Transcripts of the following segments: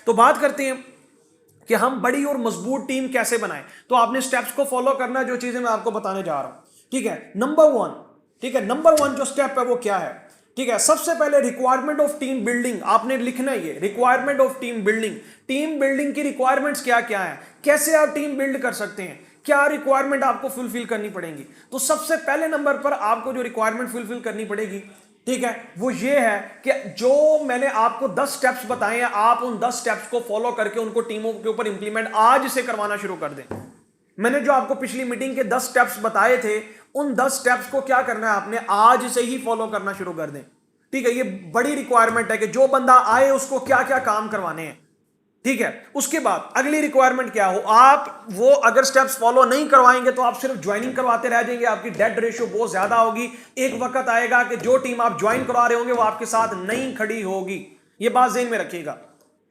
तो बात करते हैं कि हम बड़ी और मजबूत टीम कैसे बनाएं। तो आपने स्टेप्स को फॉलो करना है, जो चीजें मैं आपको बताने जा रहा हूं। ठीक है, नंबर वन, ठीक है, नंबर वन जो स्टेप है वो क्या है? ठीक है, सबसे पहले रिक्वायरमेंट ऑफ टीम बिल्डिंग आपने लिखना है। ये requirement of team building, team building की रिक्वायरमेंट्स क्या क्या है, कैसे आप टीम बिल्ड कर सकते हैं, क्या रिक्वायरमेंट आपको फुलफिल करनी पड़ेगी। तो सबसे पहले नंबर पर आपको जो रिक्वायरमेंट फुलफिल करनी पड़ेगी, ठीक है, वो ये है कि जो मैंने आपको 10 स्टेप्स बताए हैं, आप उन 10 स्टेप्स को फॉलो करके उनको टीमों के ऊपर इंप्लीमेंट आज से करवाना शुरू कर दें। मैंने जो आपको पिछली मीटिंग के 10 स्टेप्स बताए थे, उन 10 स्टेप्स को क्या करना है, आपने आज से ही फॉलो करना शुरू कर दें। ठीक है, ये बड़ी रिक्वायरमेंट है कि जो बंदा आए उसको क्या क्या काम करवाने हैं। ठीक है, उसके बाद अगली रिक्वायरमेंट क्या हो, आप वो अगर स्टेप्स फॉलो नहीं करवाएंगे तो आप सिर्फ ज्वाइनिंग करवाते रह जाएंगे, आपकी डेड रेशियो बहुत ज्यादा होगी। एक वक्त आएगा कि जो टीम आप ज्वाइन करवा रहे होंगे वो आपके साथ नहीं खड़ी होगी। ये बात ज़हन में रखिएगा।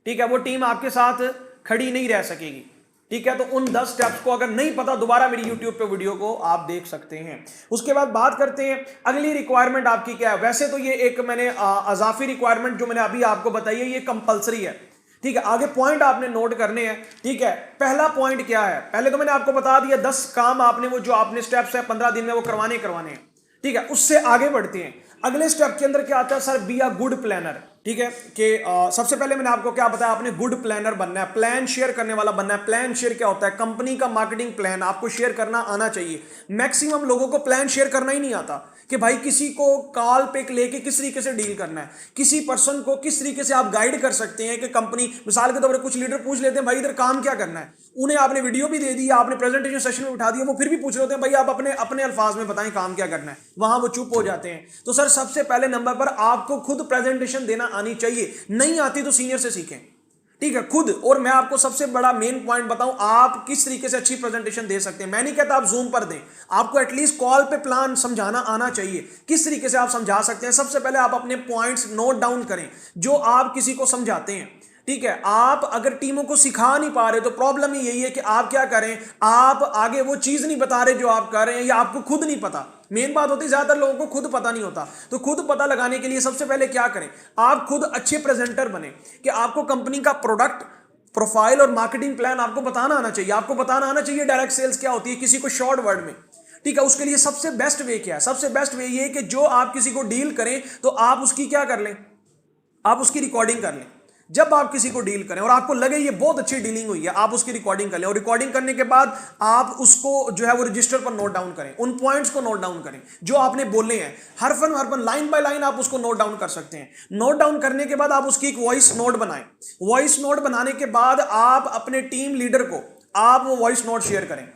ठीक है, वो टीम आपके साथ खड़ी नहीं रह सकेगी। ठीक है, तो उन 10 स्टेप्स को अगर नहीं पता, दोबारा मेरी YouTube पे वीडियो को आप देख सकते हैं। उसके बाद बात करते हैं अगली रिक्वायरमेंट आपकी क्या है। वैसे तो ये एक मैंने अजाफी रिक्वायरमेंट जो मैंने अभी आपको बताई है, ये कंपलसरी है। ठीक है, आगे पॉइंट आपने नोट करने हैं। ठीक है, पहला पॉइंट क्या है, पहले तो मैंने आपको बता दिया 10 काम आपने वो जो आपने स्टेप्स है 15 दिन में वो करवाने हैं। ठीक है, उससे आगे बढ़ते हैं। अगले स्टेप के अंदर क्या आता है, sir be a good planner. ठीक है, कि सबसे पहले मैंने आपको क्या बताया, आपने गुड प्लानर बनना है, प्लान शेयर करने वाला बनना है। प्लान शेयर क्या होता है, कंपनी का मार्केटिंग प्लान आपको शेयर करना आना चाहिए। मैक्सिमम लोगों को प्लान शेयर करना ही नहीं आता कि भाई किसी को कॉल पे लेके किस तरीके से डील करना है, किसी पर्सन को किस तरीके से आप गाइड कर सकते हैं कि कंपनी, मिसाल के तौर पर कुछ लीडर पूछ लेते हैं भाई इधर काम क्या करना है, उन्हें आपने वीडियो भी दे दी, आपने प्रेजेंटेशन सेशन में उठा दिया, वो फिर भी पूछ रहे होते हैं भाई आप अपने अपने अल्फाज में बताएं काम क्या करना है, वहां वो चुप हो जाते हैं। तो सर सबसे पहले नंबर पर आपको खुद प्रेजेंटेशन देना आनी चाहिए, नहीं आती तो सीनियर से सीखें। ठीक है, खुद। और मैं आपको सबसे बड़ा मेन पॉइंट बताऊं, आप किस तरीके से अच्छी प्रेजेंटेशन दे सकते हैं। मैं नहीं कहता आप जूम पर दें, आपको एटलीस्ट कॉल पे प्लान समझाना आना चाहिए, किस तरीके से आप समझा सकते हैं। सबसे पहले आप अपने पॉइंट्स नोट डाउन करें जो आप किसी को समझाते हैं। ठीक है, आप अगर टीमों को सिखा नहीं पा रहे तो प्रॉब्लम ही यही है कि आप क्या करें, आप आगे वो चीज नहीं बता रहे जो आप कर रहे हैं, या आपको खुद नहीं पता। मेन बात होती है ज्यादातर लोगों को खुद पता नहीं होता। तो खुद पता लगाने के लिए सबसे पहले क्या करें, आप खुद अच्छे प्रेजेंटर बने कि आपको कंपनी का प्रोडक्ट प्रोफाइल और मार्केटिंग प्लान आपको बताना आना चाहिए। आपको बताना आना चाहिए डायरेक्ट सेल्स क्या होती है किसी को शॉर्ट वर्ड में। ठीक है, उसके लिए सबसे बेस्ट वे क्या है, सबसे बेस्ट वे ये कि जो आप किसी को डील करें तो आप उसकी क्या कर लें, आप उसकी रिकॉर्डिंग कर लें। जब आप किसी को डील करें और आपको लगे ये बहुत अच्छी डीलिंग हुई है, आप उसकी रिकॉर्डिंग कर लें, और रिकॉर्डिंग करने के बाद आप उसको जो है वो रजिस्टर पर नोट डाउन करें, उन पॉइंट्स को नोट डाउन करें जो आपने बोले हैं, हरफन लाइन बाय लाइन आप उसको नोट डाउन कर सकते हैं। नोट डाउन करने के बाद आप उसकी एक वॉइस नोट बनाएं। वॉइस नोट बनाने के बाद आप अपने टीम लीडर को आप वो वॉइस नोट शेयर करें।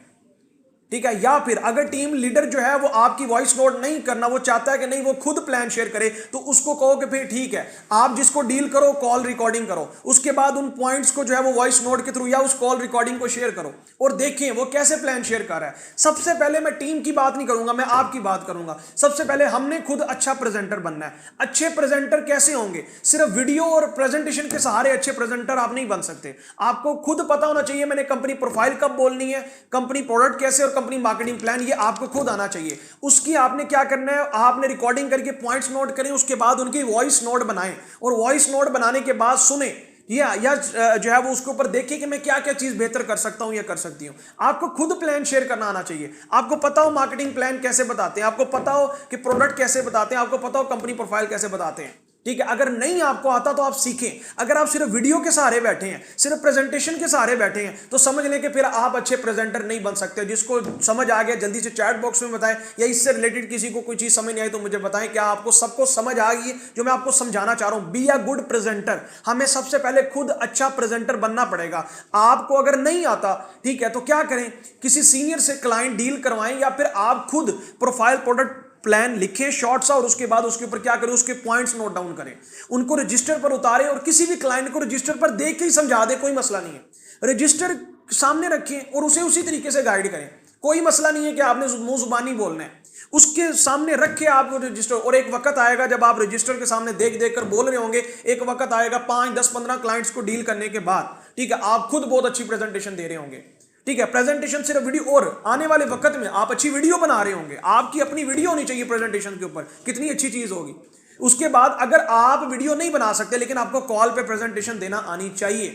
ठीक है, या फिर अगर टीम लीडर जो है वो आपकी वॉइस नोट नहीं करना, वो चाहता है कि नहीं वो खुद प्लान शेयर करे, तो उसको कहो कि फिर ठीक है आप जिसको डील करो कॉल रिकॉर्डिंग करो, उसके बाद उन पॉइंट्स को जो है वो वॉइस नोट के थ्रू या उस कॉल रिकॉर्डिंग को शेयर करो और देखें वो कैसे प्लान शेयर कर रहा है। सबसे पहले मैं टीम की बात नहीं करूंगा, मैं आपकी बात करूंगा। सबसे पहले हमने खुद अच्छा प्रेजेंटर बनना है। अच्छे प्रेजेंटर कैसे होंगे, सिर्फ वीडियो और प्रेजेंटेशन के सहारे अच्छे प्रेजेंटर आप नहीं बन सकते। आपको खुद पता होना चाहिए मैंने कंपनी प्रोफाइल कब बोलनी है, कंपनी प्रोडक्ट कैसे, और कंपनी मार्केटिंग प्लान, ये आपको खुद आना चाहिए। उसकी आपने क्या करना है, आपने रिकॉर्डिंग करके पॉइंट्स नोट करें, उसके बाद उनकी वॉइस नोट बनाएं, और वॉइस नोट बनाने के बाद सुने या जो है वो उसके ऊपर देखिए कि मैं क्या क्या चीज बेहतर कर सकता हूं या कर सकती हूं। आपको खुद प्लान शेयर करना आना चाहिए। आपको पता हो मार्केटिंग प्लान कैसे बताते हैं, आपको पता हो कि प्रोडक्ट कैसे बताते हैं, आपको पता हो कंपनी प्रोफाइल कैसे बताते हैं। ठीक है, अगर नहीं आपको आता तो आप सीखें। अगर आप सिर्फ वीडियो के सहारे बैठे हैं, सिर्फ प्रेजेंटेशन के सहारे बैठे हैं, तो समझ लें कि फिर आप अच्छे प्रेजेंटर नहीं बन सकते। जिसको समझ आ गया जल्दी से चैट बॉक्स में बताएं, या इससे रिलेटेड किसी को कोई चीज समझ नहीं आई तो मुझे बताएं। क्या आपको सबको समझ आ गई जो मैं आपको समझाना चाह रहा हूं? B a good presenter. हमें सबसे पहले खुद अच्छा प्रेजेंटर बनना पड़ेगा। आपको अगर नहीं आता, ठीक है, तो क्या करें, किसी सीनियर से क्लाइंट डील करवाएं, या फिर आप खुद प्रोफाइल प्रोडक्ट प्लान लिखें शॉर्ट सा, और उसके बाद उसके ऊपर क्या करें, उसके पॉइंट्स नोट डाउन करें, उनको रजिस्टर पर उतारें, और किसी भी क्लाइंट को रजिस्टर पर देख के ही समझा दे, कोई मसला नहीं है। रजिस्टर सामने रखें और उसे उसी तरीके से गाइड करें। कोई मसला नहीं है कि आपने मुंह जुबानी बोलना है, उसके सामने रख के आप रजिस्टर। और एक वक्त आएगा जब आप रजिस्टर के सामने देख देख कर बोल रहे होंगे, एक वक्त आएगा 5, 10, 15 क्लाइंट्स को डील करने के बाद, ठीक है, आप खुद बहुत अच्छी प्रेजेंटेशन दे रहे होंगे। ठीक है, प्रेजेंटेशन सिर्फ वीडियो, और आने वाले वक्त में आप अच्छी वीडियो बना रहे होंगे, आपकी अपनी वीडियो होनी चाहिए प्रेजेंटेशन के ऊपर, कितनी अच्छी चीज होगी। उसके बाद अगर आप वीडियो नहीं बना सकते लेकिन आपको कॉल पे प्रेजेंटेशन देना आनी चाहिए,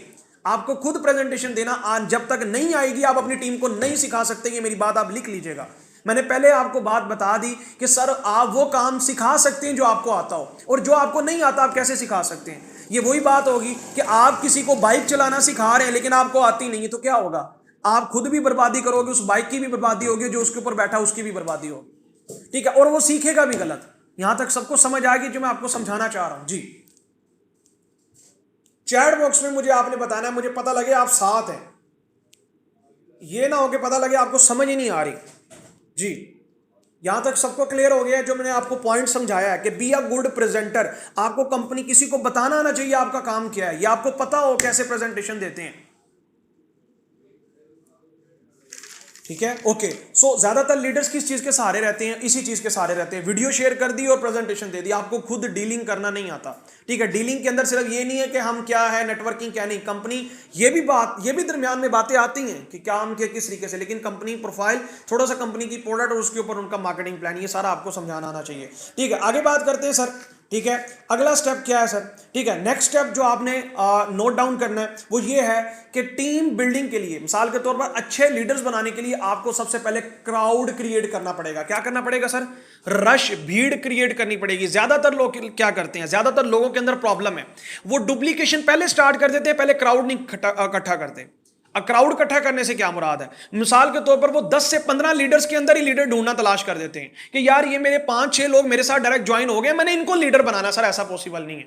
आपको खुद प्रेजेंटेशन देना जब तक नहीं आएगी आप अपनी टीम को नहीं सिखा सकते। ये मेरी बात आप लिख लीजिएगा। मैंने पहले आपको बात बता दी कि सर आप वो काम सिखा सकते हैं जो आपको आता हो, और जो आपको नहीं आता आप कैसे सिखा सकते हैं। ये वही बात होगी कि आप किसी को बाइक चलाना सिखा रहे हैं लेकिन आपको आती नहीं है, तो क्या होगा, आप खुद भी बर्बादी करोगे, उस बाइक की भी बर्बादी होगी, जो उसके ऊपर बैठा उसकी भी बर्बादी होगी, ठीक है, और वो सीखेगा भी गलत। यहां तक सबको समझ आएगी जो मैं आपको समझाना चाह रहा हूं जी। चैट बॉक्स में मुझे आपने बताना है, मुझे पता लगे आप साथ हैं, ये ना हो कि पता लगे आपको समझ ही नहीं आ रही जी। यहां तक सबको क्लियर हो गया जो मैंने आपको पॉइंट समझाया है कि बी अ गुड प्रेजेंटर। आपको कंपनी किसी को बताना आना चाहिए आपका काम क्या है, या आपको पता हो कैसे प्रेजेंटेशन देते हैं, ठीक है, ओके। सो ज्यादातर लीडर्स किस चीज के सहारे रहते हैं, इसी चीज के सहारे रहते हैं। वीडियो शेयर कर दी और प्रेजेंटेशन दे दी, आपको खुद डीलिंग करना नहीं आता, ठीक है। डीलिंग के अंदर सिर्फ ये नहीं है कि हम क्या है, नेटवर्किंग क्या नहीं, कंपनी ये भी दरमियान में बातें आती हैं कि क्या हम के किस तरीके से, लेकिन कंपनी प्रोफाइल, थोड़ा सा कंपनी की प्रोडक्ट और उसके ऊपर उनका मार्केटिंग प्लान, ये सारा आपको समझाना आना चाहिए, ठीक है। आगे बात करते हैं सर, ठीक है, अगला स्टेप क्या है सर, ठीक है। नेक्स्ट स्टेप जो आपने नोट डाउन करना है वो ये है कि टीम बिल्डिंग के लिए, मिसाल के तौर पर अच्छे लीडर्स बनाने के लिए आपको सबसे पहले क्राउड क्रिएट करना पड़ेगा। क्या करना पड़ेगा सर, रश, भीड़ क्रिएट करनी पड़ेगी। ज्यादातर लोग क्या करते हैं, ज्यादातर लोगों के अंदर प्रॉब्लम है, वो डुप्लीकेशन पहले स्टार्ट कर देते हैं, पहले क्राउड नहीं इकट्ठा करते। क्राउड इकट्ठा करने से क्या मुराद है, मिसाल के तौर पर वो 10 से 15 लीडर्स के अंदर ही लीडर ढूंढना तलाश कर देते हैं कि यार ये मेरे 5-6 लोग मेरे साथ डायरेक्ट ज्वाइन हो गए, मैंने इनको लीडर बनाना। सर ऐसा पॉसिबल नहीं है।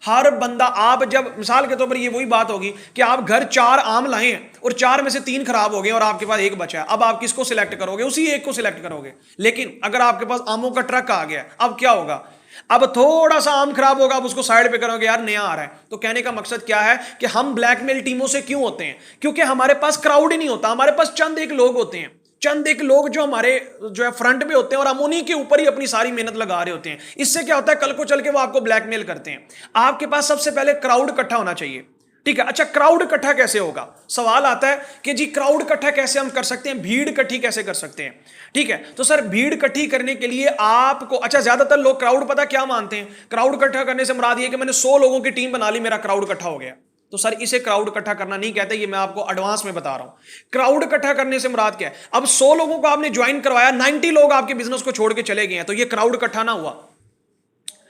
हर बंदा, आप जब मिसाल के तौर पर ये वही बात होगी कि आप घर 4 आम लाए हैं और 4 में से 3 खराब हो गए और आपके पास 1 बचा है, अब आप किसको सिलेक्ट करोगे, उसी एक को सिलेक्ट करोगे। लेकिन अगर आपके पास आमों का ट्रक आ गया, अब क्या होगा, अब थोड़ा सा आम खराब होगा, अब उसको साइड पे करोगे, यार नया आ रहा है। तो कहने का मकसद क्या है कि हम ब्लैकमेल टीमों से क्यों होते हैं, क्योंकि हमारे पास क्राउड ही नहीं होता, हमारे पास चंद एक लोग होते हैं, चंद एक लोग जो हमारे जो है फ्रंट पे होते हैं, और हम उन्हीं के ऊपर ही अपनी सारी मेहनत लगा रहे होते हैं। इससे क्या होता है, कल को चल के वो आपको ब्लैकमेल करते हैं। आपके पास सबसे पहले क्राउड इकट्ठा होना चाहिए, ठीक है। अच्छा, क्राउड इकट्ठा कैसे होगा, सवाल आता है कि जी क्राउड इकट्ठा कैसे हम कर सकते हैं, भीड़ इकट्ठी कैसे कर सकते हैं, ठीक है। तो सर भीड़ इकट्ठी करने के लिए आपको, अच्छा ज्यादातर लोग क्राउड पता क्या मानते हैं, क्राउड इकट्ठा करने से मुराद ये कि मैंने 100 लोगों की टीम बना ली, मेरा क्राउड इकट्ठा हो गया। तो सर इसे क्राउड इकट्ठा करना नहीं कहते, ये मैं आपको एडवांस में बता रहा हूं। क्राउड इकट्ठा करने से मुराद क्या है, अब 100 लोगों को आपने ज्वाइन करवाया, 90 लोग आपके बिजनेस को छोड़ के चले गए हैं, तो ये क्राउड इकट्ठा ना हुआ।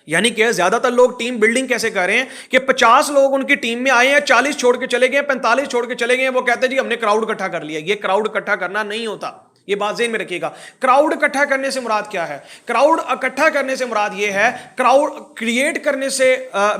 यानी कि ज्यादातर लोग टीम बिल्डिंग कैसे कर रहे हैं कि 50 लोग उनकी टीम में आए हैं, 40 छोड़ के चले गए, 45 छोड़ के चले गए, वो कहते हैं जी हमने क्राउड इकट्ठा कर लिया। ये क्राउड इकट्ठा करना नहीं होता, ये बात ज़हन में रखिएगा। क्राउड इकट्ठा करने से मुराद क्या है, क्राउड इकट्ठा करने से मुराद ये है, क्राउड क्रिएट करने से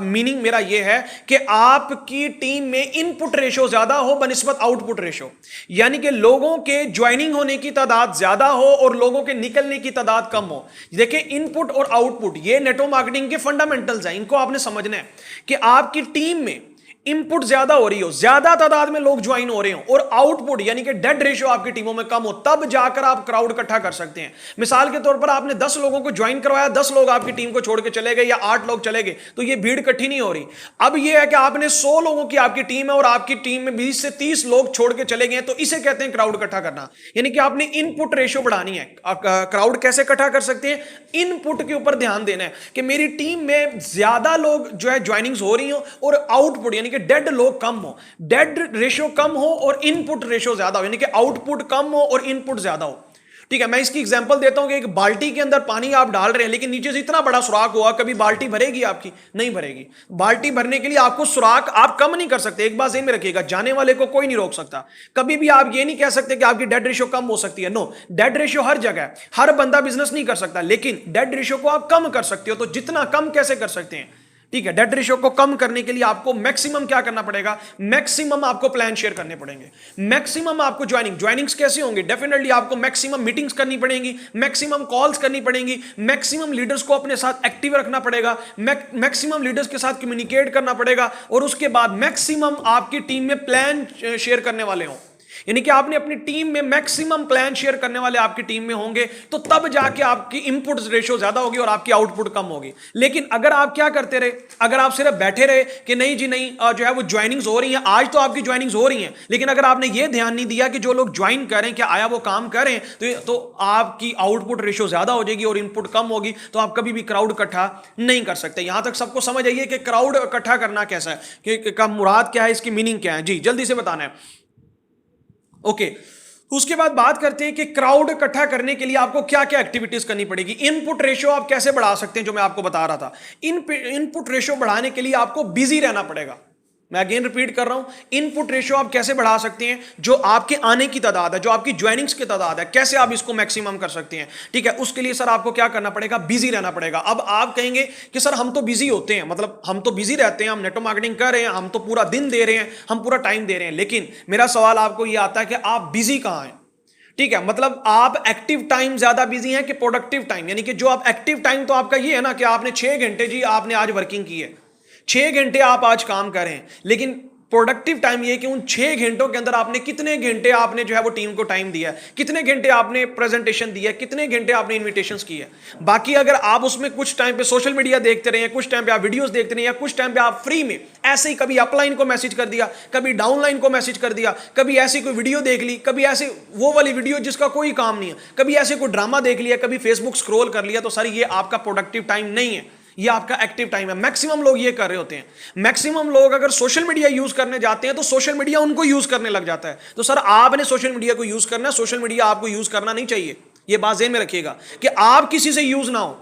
मीनिंग मेरा ये है कि आपकी टीम में इनपुट रेशो ज्यादा हो बनिस्बत आउटपुट रेशो, यानी कि लोगों के ज्वाइनिंग होने की तादाद ज्यादा हो और लोगों के निकलने की तादाद कम हो। देखिए इनपुट और आउटपुट ये नेटवर्क मार्केटिंग के फंडामेंटल्स हैं, इनको आपने समझना है कि आपकी टीम में इनपुट ज्यादा हो रही हो, ज्यादा तादाद में लोग ज्वाइन हो रहे हो, और आउटपुट यानी कि डेड रेशियो आपकी टीमों में कम हो, तब जाकर आप क्राउड इकट्ठा कर सकते हैं। मिसाल के तौर पर आपने 10 लोगों को ज्वाइन करवाया, 10 लोग आपकी टीम को छोड़ के चले गए या 8 लोग चले गए, तो ये भीड़ इकट्ठी नहीं हो रही। अब ये है कि आपने 100 लोगों की आपकी टीम है और आपकी टीम में 20 से 30 लोग छोड़ के चले गए, तो इसे कहते हैं क्राउड इकट्ठा करना। यानी कि आपने इनपुट रेशियो बढ़ानी है। क्राउड कैसे इकट्ठा कर सकते हैं, इनपुट के ऊपर ध्यान देना है कि मेरी टीम में ज्यादा लोग जो है ज्वाइनिंग्स हो रही हो और आउटपुट यानी कि डेड लोग कम हो, डेड रेशियो कम हो और इनपुट रेशियो ज्यादा हो, यानी कि आउटपुट कम हो और इनपुट ज्यादा हो। ठीक है, मैं इसकी एग्जांपल देता हूं कि एक बाल्टी के अंदर पानी आप डाल रहे हैं लेकिन नीचे से इतना बड़ा सुराख हुआ, कभी बाल्टी भरेगी आपकी? नहीं भरेगी। बाल्टी भरने के लिए आपको सुराख आप कम नहीं कर सकते। एक बात ज़हन में रखिएगा, जाने वाले को कोई नहीं रोक सकता। कभी भी आप ये नहीं कह सकते कि आपकी डेड रेशियो कम हो सकती है। नो, डेड रेशियो हर जगह है, हर बंदा बिजनेस नहीं कर सकता, लेकिन डेड रेशियो को आप कम कर सकते हो। तो जितना कम कैसे कर सकते हैं? ठीक है, डेड रेशियो को कम करने के लिए आपको मैक्सिमम क्या करना पड़ेगा? मैक्सिमम आपको प्लान शेयर करने पड़ेंगे, मैक्सिमम आपको ज्वाइनिंग्स कैसे होंगे? डेफिनेटली आपको मैक्सिमम मीटिंग्स करनी पड़ेंगी, मैक्सिमम कॉल्स करनी पड़ेंगी, मैक्सिमम लीडर्स को अपने साथ एक्टिव रखना पड़ेगा, मैक्सिमम लीडर्स के साथ कम्युनिकेट करना पड़ेगा, और उसके बाद मैक्सिमम आपकी टीम में प्लान शेयर करने वाले हों। यानी कि आपने अपनी टीम में मैक्सिमम प्लान शेयर करने वाले आपकी टीम में होंगे, तो तब जाके आपकी इनपुट रेशियो ज्यादा होगी और आपकी आउटपुट कम होगी। लेकिन अगर आप क्या करते रहे, अगर आप सिर्फ बैठे रहे कि नहीं जी नहीं, जो है वो ज्वाइनिंग्स हो रही हैं, आज तो आपकी ज्वाइनिंग्स हो रही हैं, लेकिन अगर आपने ये ध्यान नहीं दिया कि जो लोग ज्वाइन करें क्या आया वो काम करें, तो आपकी आउटपुट रेशियो ज्यादा हो जाएगी और इनपुट कम होगी, तो आप कभी भी क्राउड इकट्ठा नहीं कर सकते। यहां तक सबको समझ आइए कि क्राउड इकट्ठा करना कैसा है, कि मुराद क्या है, इसकी मीनिंग क्या है, जी जल्दी से बताना है। ओके, उसके बाद बात करते हैं कि क्राउड इकट्ठा करने के लिए आपको क्या क्या एक्टिविटीज करनी पड़ेगी। इनपुट रेशियो आप कैसे बढ़ा सकते हैं, जो मैं आपको बता रहा था। इनपुट रेशियो बढ़ाने के लिए आपको बिजी रहना पड़ेगा। मैं अगेन रिपीट कर रहा हूं, इनपुट रेशियो आप कैसे बढ़ा सकते हैं, जो आपके आने की तादाद है, जो आपकी ज्वाइनिंग्स की तादाद है, कैसे आप इसको मैक्सिमम कर सकते हैं। ठीक है, उसके लिए सर आपको क्या करना पड़ेगा, बिजी रहना पड़ेगा। अब आप कहेंगे कि सर हम तो बिजी होते हैं, मतलब हम तो बिजी रहते हैं, हम नेटवर्क मार्केटिंग कर रहे हैं, हम तो पूरा दिन दे रहे हैं, हम पूरा टाइम दे रहे हैं, लेकिन मेरा सवाल आपको यह आता है कि आप बिजी कहां हैं। ठीक है, मतलब आप एक्टिव टाइम ज्यादा बिजी हैं कि प्रोडक्टिव टाइम, यानी कि जो आप एक्टिव टाइम तो आपका ये है ना कि आपने 6 घंटे जी आपने आज वर्किंग की है, 6 घंटे आप आज काम कर रहे हैं, लेकिन प्रोडक्टिव टाइम ये कि उन 6 घंटों के अंदर आपने कितने घंटे आपने जो है वो टीम को टाइम दिया है, कितने घंटे आपने प्रेजेंटेशन दिया है, कितने घंटे आपने इनविटेशंस किए। बाकी अगर आप उसमें कुछ टाइम पे सोशल मीडिया देखते रहे, कुछ टाइम पे आप वीडियोस देखते रहे, या कुछ टाइम पे आप फ्री में ऐसे ही कभी अपलाइन को मैसेज कर दिया, कभी डाउनलाइन को मैसेज कर दिया, कभी ऐसी कोई वीडियो देख ली, कभी ऐसे वो वाली वीडियो जिसका कोई काम नहीं है, कभी ऐसे कोई ड्रामा देख लिया, कभी फेसबुक स्क्रॉल कर लिया, तो सर ये आपका प्रोडक्टिव टाइम नहीं है, ये आपका एक्टिव टाइम है। मैक्सिमम लोग ये कर रहे होते हैं। मैक्सिमम लोग अगर सोशल मीडिया यूज करने जाते हैं तो सोशल मीडिया उनको यूज करने लग जाता है। तो सर आपने सोशल मीडिया को यूज करना है, सोशल मीडिया आपको यूज करना नहीं चाहिए। ये बात ज़हन में रखिएगा कि आप किसी से यूज ना हो।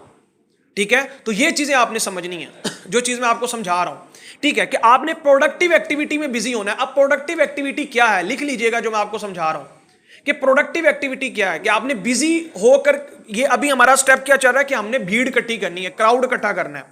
ठीक है, तो ये चीजें आपने समझनी है, जो चीज मैं आपको समझा रहा हूं। ठीक है, कि आपने प्रोडक्टिव एक्टिविटी में बिजी होना है। अब प्रोडक्टिव एक्टिविटी क्या है, लिख लीजिएगा जो मैं आपको समझा रहा हूं कि प्रोडक्टिव एक्टिविटी क्या है। कि आपने बिजी होकर, ये अभी हमारा स्टेप क्या चल रहा है कि हमने भीड़ इकट्ठी करनी है, क्राउड इकट्ठा करना है।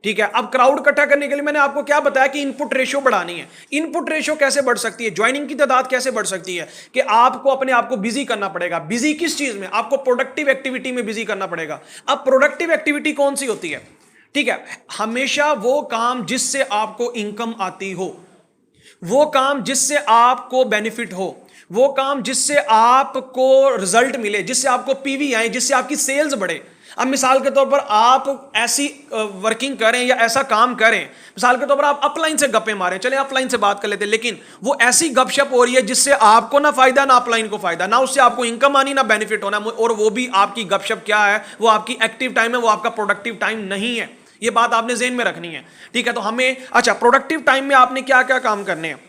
ठीक है, अब क्राउड इकट्ठा करने के लिए मैंने आपको क्या बताया कि इनपुट रेशियो बढ़ानी है। इनपुट रेशियो कैसे बढ़ सकती है, ज्वाइनिंग की तादाद कैसे बढ़ सकती है, कि आपको अपने आप को बिजी करना पड़ेगा। बिजी किस चीज में, आपको प्रोडक्टिव एक्टिविटी में बिजी करना पड़ेगा। अब प्रोडक्टिव एक्टिविटी कौन सी होती है, ठीक है, हमेशा वो काम जिससे आपको इनकम आती हो, वो काम जिससे आपको बेनिफिट हो, वो काम जिससे आपको रिजल्ट मिले, जिससे आपको पीवी आए, जिससे आपकी सेल्स बढ़े। अब मिसाल के तौर पर आप ऐसी वर्किंग करें या ऐसा काम करें, मिसाल के तौर पर आप अपलाइन से गप्पे मारें, चले अपलाइन से बात कर लेते हैं, लेकिन वो ऐसी गपशप हो रही है जिससे आपको ना फायदा ना अपलाइन को फायदा, ना उससे आपको इनकम आनी ना बेनिफिट होना, और वो भी आपकी गपशप क्या है, वो आपकी एक्टिव टाइम है, वो आपका प्रोडक्टिव टाइम नहीं है। ये बात आपने ज़हन में रखनी है। ठीक है, तो हमें अच्छा प्रोडक्टिव टाइम में आपने क्या क्या काम करने हैं।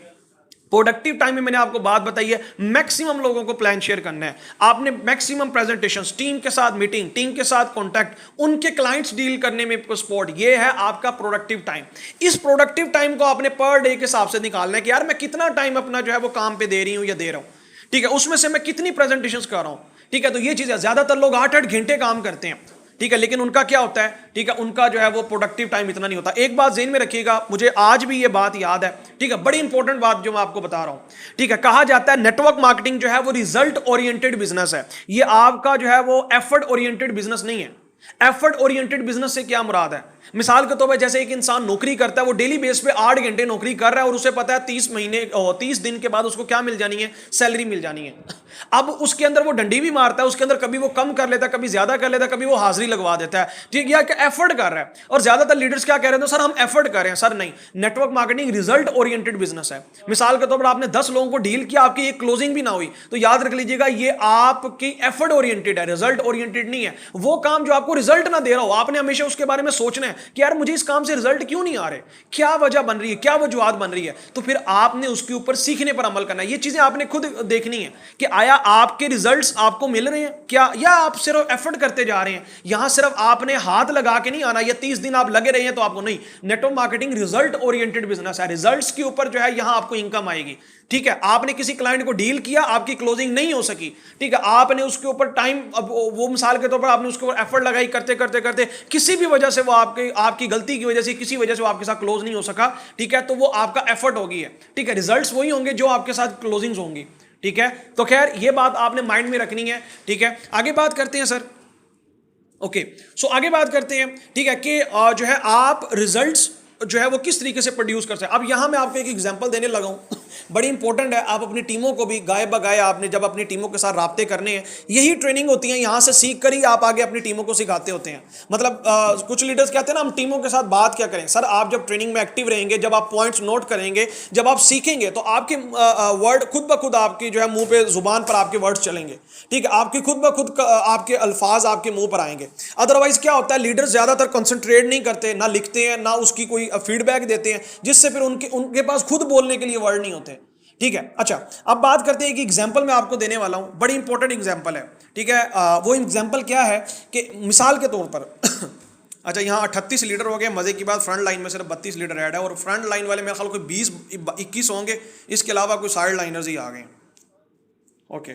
प्रोडक्टिव टाइम में मैंने आपको बात बताई है, मैक्सिमम लोगों को प्लान शेयर करना है आपने, मैक्सिमम प्रेजेंटेशंस, टीम के साथ मीटिंग, टीम के साथ कॉन्टैक्ट, उनके क्लाइंट्स डील करने में सपोर्ट, ये है आपका प्रोडक्टिव टाइम। इस प्रोडक्टिव टाइम को आपने पर डे के हिसाब से निकालना है कि यार मैं कितना टाइम अपना जो है वो काम पे दे रही हूं या दे रहा हूं। ठीक है, उसमें से मैं कितनी प्रेजेंटेशंस कर रहा हूं। ठीक है, तो ये चीज़ है, ज्यादातर लोग 8-8 घंटे काम करते हैं। ठीक है, लेकिन उनका क्या होता है, ठीक है, उनका जो है वो प्रोडक्टिव टाइम इतना नहीं होता। एक बात ज़हन में रखिएगा, मुझे आज भी ये बात याद है। ठीक है, बड़ी इंपॉर्टेंट बात जो मैं आपको बता रहा हूं। ठीक है, कहा जाता है नेटवर्क मार्केटिंग जो है वो रिजल्ट ओरिएंटेड बिजनेस है। ये आपका जो है वो एफर्ट ओरिएंटेड बिजनेस नहीं है। एफर्ट ओरिएंटेड बिजनेस से क्या मुराद है, मिसाल के तौर पर जैसे एक इंसान नौकरी करता है, वो डेली बेस पे 8 घंटे नौकरी कर रहा है और उसे पता है 30 दिन के बाद उसको क्या मिल जानी है, सैलरी मिल जानी है। अब उसके अंदर वो डंडी भी मारता है, उसके अंदर कभी वो कम कर लेता है, कभी ज्यादा कर लेता है, कभी वो हाजिरी लगवा देता है। ठीक है, क्या एफर्ट कर रहा है। और ज्यादातर लीडर्स क्या कह रहे हैं, सर हम एफर्ट कर रहे हैं। सर नहीं, network marketing result oriented business है। मिसाल के तौर पर आपने 10 लोगों को डील किया, आपकी एक क्लोजिंग भी ना हुई, तो याद रख लीजिएगा ये आपकी एफर्ट ओरिएंटेड है, रिजल्ट ओरिएंटेड नहीं है। वो काम जो आपको रिजल्ट ना दे रहा हो, आपने हमेशा उसके बारे में सोचना है कि यार मुझे इस काम से रिजल्ट क्यों नहीं आ रहे, क्या वजह बन रही है, क्या वजूहत बन रही है, तो फिर आपने उसके ऊपर सीखने पर अमल करना है। ये चीजें आपने खुद देखनी है कि आया आपके रिजल्ट्स आपको मिल रहे हैं क्या, या आप सिर्फ एफर्ट करते जा रहे हैं। यहां सिर्फ आपने हाथ लगा के नहीं आना, या 30 दिन आप लगे रहे हैं तो आपको नहीं। Network marketing result oriented business है, रिजल्ट्स के ऊपर जो है यहां आपको इनकम आएगी। ठीक है, आपने किसी क्लाइंट को डील किया, आपकी क्लोजिंग नहीं हो सकी, ठीक है, आपने उसके ऊपर टाइम, अब वो मिसाल के तौर पर आपने उसके ऊपर एफर्ट लगाई, करते करते करते किसी भी वजह से वो आपकी गलती की वजह से, किसी वजह से वो आपके साथ क्लोज नहीं हो सका। ठीक है, तो वो आपका एफर्ट होगी है। ठीक है, रिजल्ट्स वही होंगे जो आपके साथ क्लोजिंग्स होंगी। ठीक है, तो खैर ये बात आपने माइंड में रखनी है। ठीक है, आगे बात करते हैं सर। ओके, सो आगे बात करते हैं। ठीक है, कि जो है आप रिजल्ट्स जो है वो किस तरीके से प्रोड्यूस कर सकते हैं। अब यहां मैं आपको एक एग्जांपल देने लगा हूं। बड़ी इंपॉर्टेंट है। आप अपनी टीमों को भी गाय बगाए आपने जब अपनी टीमों के साथ राब्ते करने हैं, यही ट्रेनिंग होती है, यहां से सीख कर ही आप आगे अपनी टीमों को सिखाते होते हैं। मतलब कुछ लीडर्स कहते हैं ना हम टीमों के साथ बात क्या करें। सर आप जब ट्रेनिंग में एक्टिव रहेंगे, जब आप पॉइंट्स नोट करेंगे, जब आप सीखेंगे, तो आपके वर्ड खुद ब खुद आपकी जो है मुंह पे जुबान पर आपके वर्ड्स चलेंगे, ठीक है, आपकी खुद ब खुद आपके अल्फाज आपके मुंह पर आएंगे। अदरवाइज क्या होता है, लीडर्स ज्यादातर कंसंट्रेट नहीं करते, ना लिखते हैं, ना उसकी कोई फीडबैक देते हैं, जिससे फिर उनके पास खुद बोलने के लिए वर्ड नहीं होते। ठीक है, अच्छा अब बात करते हैं कि एग्जाम्पल मैं आपको देने वाला हूं, बड़ी इंपॉर्टेंट एग्जाम्पल है। ठीक है, वो एग्जाम्पल क्या है कि मिसाल के तौर पर अच्छा यहाँ 38 लीडर हो गए, मजे की बात फ्रंट लाइन में सिर्फ 32 लीडर ऐड है, और फ्रंट लाइन वाले मेरे ख्याल कोई 20-21 होंगे, इसके अलावा कोई साइड लाइनर्स ही आ गए। ओके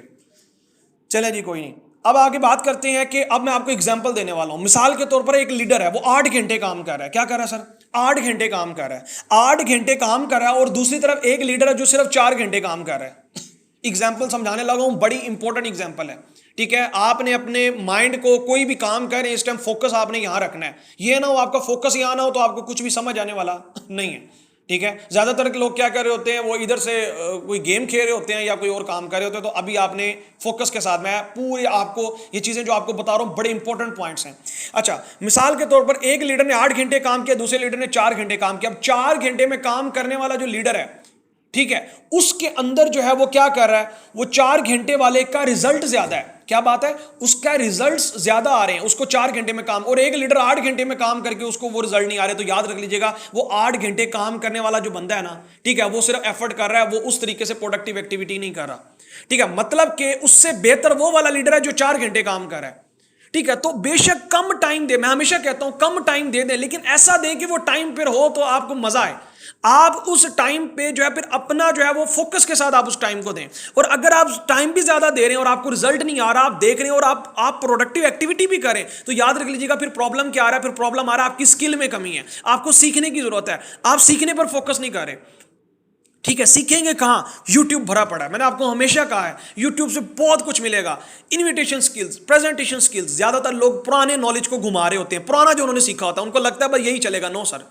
चलें जी, कोई नहीं। अब आगे बात करते हैं कि अब मैं आपको एग्जांपल देने वाला हूं। मिसाल के तौर पर एक लीडर है, वो 8 घंटे काम कर रहा है। क्या कर रहा है सर? 8 घंटे काम कर रहा है, 8 घंटे काम कर रहा है, और दूसरी तरफ एक लीडर है जो सिर्फ 4 घंटे काम कर रहा है। एग्जाम्पल समझाने लगा हूं, बड़ी इंपॉर्टेंट एग्जाम्पल है। ठीक है, आपने अपने माइंड को कोई भी काम कर रहे हैं इस टाइम फोकस आपने यहां रखना है। ये ना हो आपका फोकस यहां ना हो तो आपको कुछ भी समझ आने वाला नहीं है। ठीक है, ज्यादातर लोग क्या कर रहे होते हैं, वो इधर से कोई गेम खेल रहे होते हैं या कोई और काम कर रहे होते हैं। तो अभी आपने फोकस के साथ, मैं पूरे आपको ये चीजें जो आपको बता रहा हूं बड़े इंपॉर्टेंट पॉइंट्स हैं। अच्छा, मिसाल के तौर पर एक लीडर ने 8 घंटे काम किया, दूसरे लीडर ने 4 घंटे काम किया। अब 4 घंटे में काम करने वाला जो लीडर है, ठीक है, उसके अंदर जो है वो क्या कर रहा है, वो 4 घंटे वाले का रिजल्ट ज्यादा है। क्या बात है, उसका रिजल्ट्स ज्यादा आ रहे हैं, उसको 4 घंटे में काम, और एक लीडर 8 घंटे में काम करके उसको वो रिजल्ट नहीं आ रहे। तो याद रख लीजिएगा, वो 8 घंटे काम करने वाला जो बंदा है ना, ठीक है, वो सिर्फ एफर्ट कर रहा है, वो उस तरीके से प्रोडक्टिव एक्टिविटी नहीं कर रहा। ठीक है, मतलब कि उससे बेहतर वो वाला लीडर है जो 4 घंटे काम कर रहा है। ठीक है, तो बेशक कम टाइम दे, मैं हमेशा कहता हूं कम टाइम दे दें, लेकिन ऐसा दें कि वो टाइम पर हो तो आपको मजा आए। आप उस टाइम पे जो है फिर अपना जो है वो फोकस के साथ आप उस टाइम को दें। और अगर आप टाइम भी ज्यादा दे रहे हैं और आपको रिजल्ट नहीं आ रहा, आप देख रहे हैं और आप प्रोडक्टिव एक्टिविटी भी करें, तो याद रख लीजिएगा फिर प्रॉब्लम क्या आ रहा है, फिर प्रॉब्लम आ रहा है आपकी स्किल में कमी है, आपको सीखने की जरूरत है, आप सीखने पर फोकस नहीं कर रहे। ठीक है, सीखेंगे कहां? यूट्यूब भरा पड़ा है, मैंने आपको हमेशा कहा है यूट्यूब से बहुत कुछ मिलेगा। इन्विटेशन स्किल्स, प्रेजेंटेशन स्किल्स, ज्यादातर लोग पुराने नॉलेज को घुमा रहे होते हैं, पुराना जो उन्होंने सीखा होता है, उनको लगता है बस यही चलेगा। No sir.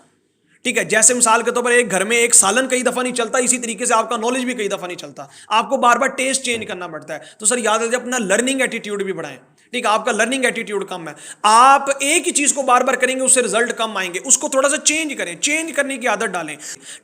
ठीक है, जैसे मिसाल के तौर पर एक घर में एक सालन कई दफा नहीं चलता, इसी तरीके से आपका नॉलेज भी कई दफा नहीं चलता, आपको बार बार टेस्ट चेंज करना पड़ता है। तो सर याद रखिए, अपना लर्निंग एटीट्यूड भी बढ़ाएं। ठीक है, आपका लर्निंग एटीट्यूड कम है, आप एक ही चीज को बार बार करेंगे, उससे रिजल्ट कम आएंगे, उसको थोड़ा सा चेंज करें, चेंज करने की आदत डालें।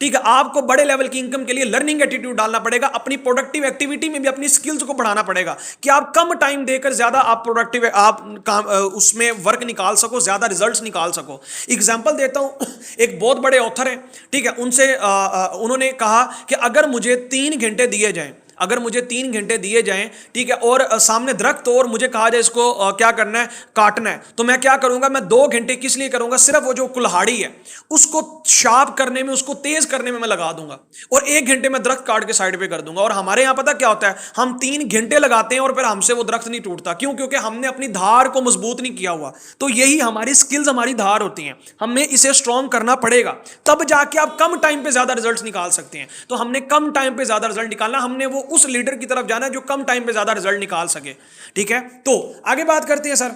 ठीक है, आपको बड़े लेवल की इनकम के लिए लर्निंग एटीट्यूड डालना पड़ेगा, अपनी प्रोडक्टिव एक्टिविटी में भी अपनी स्किल्स को बढ़ाना पड़ेगा कि आप कम टाइम देकर ज्यादा आप प्रोडक्टिव आप काम उसमें वर्क निकाल सको, ज्यादा रिजल्ट्स निकाल सको। एग्जांपल देता हूं, एक बहुत बड़े ऑथर है, ठीक है, उनसे उन्होंने कहा कि अगर मुझे 3 घंटे दिए जाएं, अगर मुझे 3 घंटे दिए जाएं, ठीक है, और सामने दरख्त और मुझे कहा जाए इसको क्या करना है, काटना है, तो मैं क्या करूंगा, मैं 2 घंटे किस लिए करूंगा, सिर्फ वो जो कुल्हाड़ी है उसको शार्प करने में, उसको तेज करने में मैं लगा दूंगा, और 1 घंटे में दरख्त काट के साइड पे कर दूंगा। और हमारे यहां पता क्या होता है, हम 3 घंटे लगाते हैं और फिर हमसे वो दरख्त नहीं टूटता। क्यों? क्योंकि हमने अपनी धार को मजबूत नहीं किया हुआ। तो यही हमारी स्किल्स, हमारी धार होती हैं, हमें इसे स्ट्रॉन्ग करना पड़ेगा, तब जाके आप कम टाइम पे ज्यादा रिजल्ट्स निकाल सकते हैं। तो हमने कम टाइम पे ज्यादा रिजल्ट निकालना, हमने वो उस लीडर की तरफ जाना है जो कम टाइम पे ज्यादा रिजल्ट निकाल सके। ठीक है, तो आगे बात करते हैं सर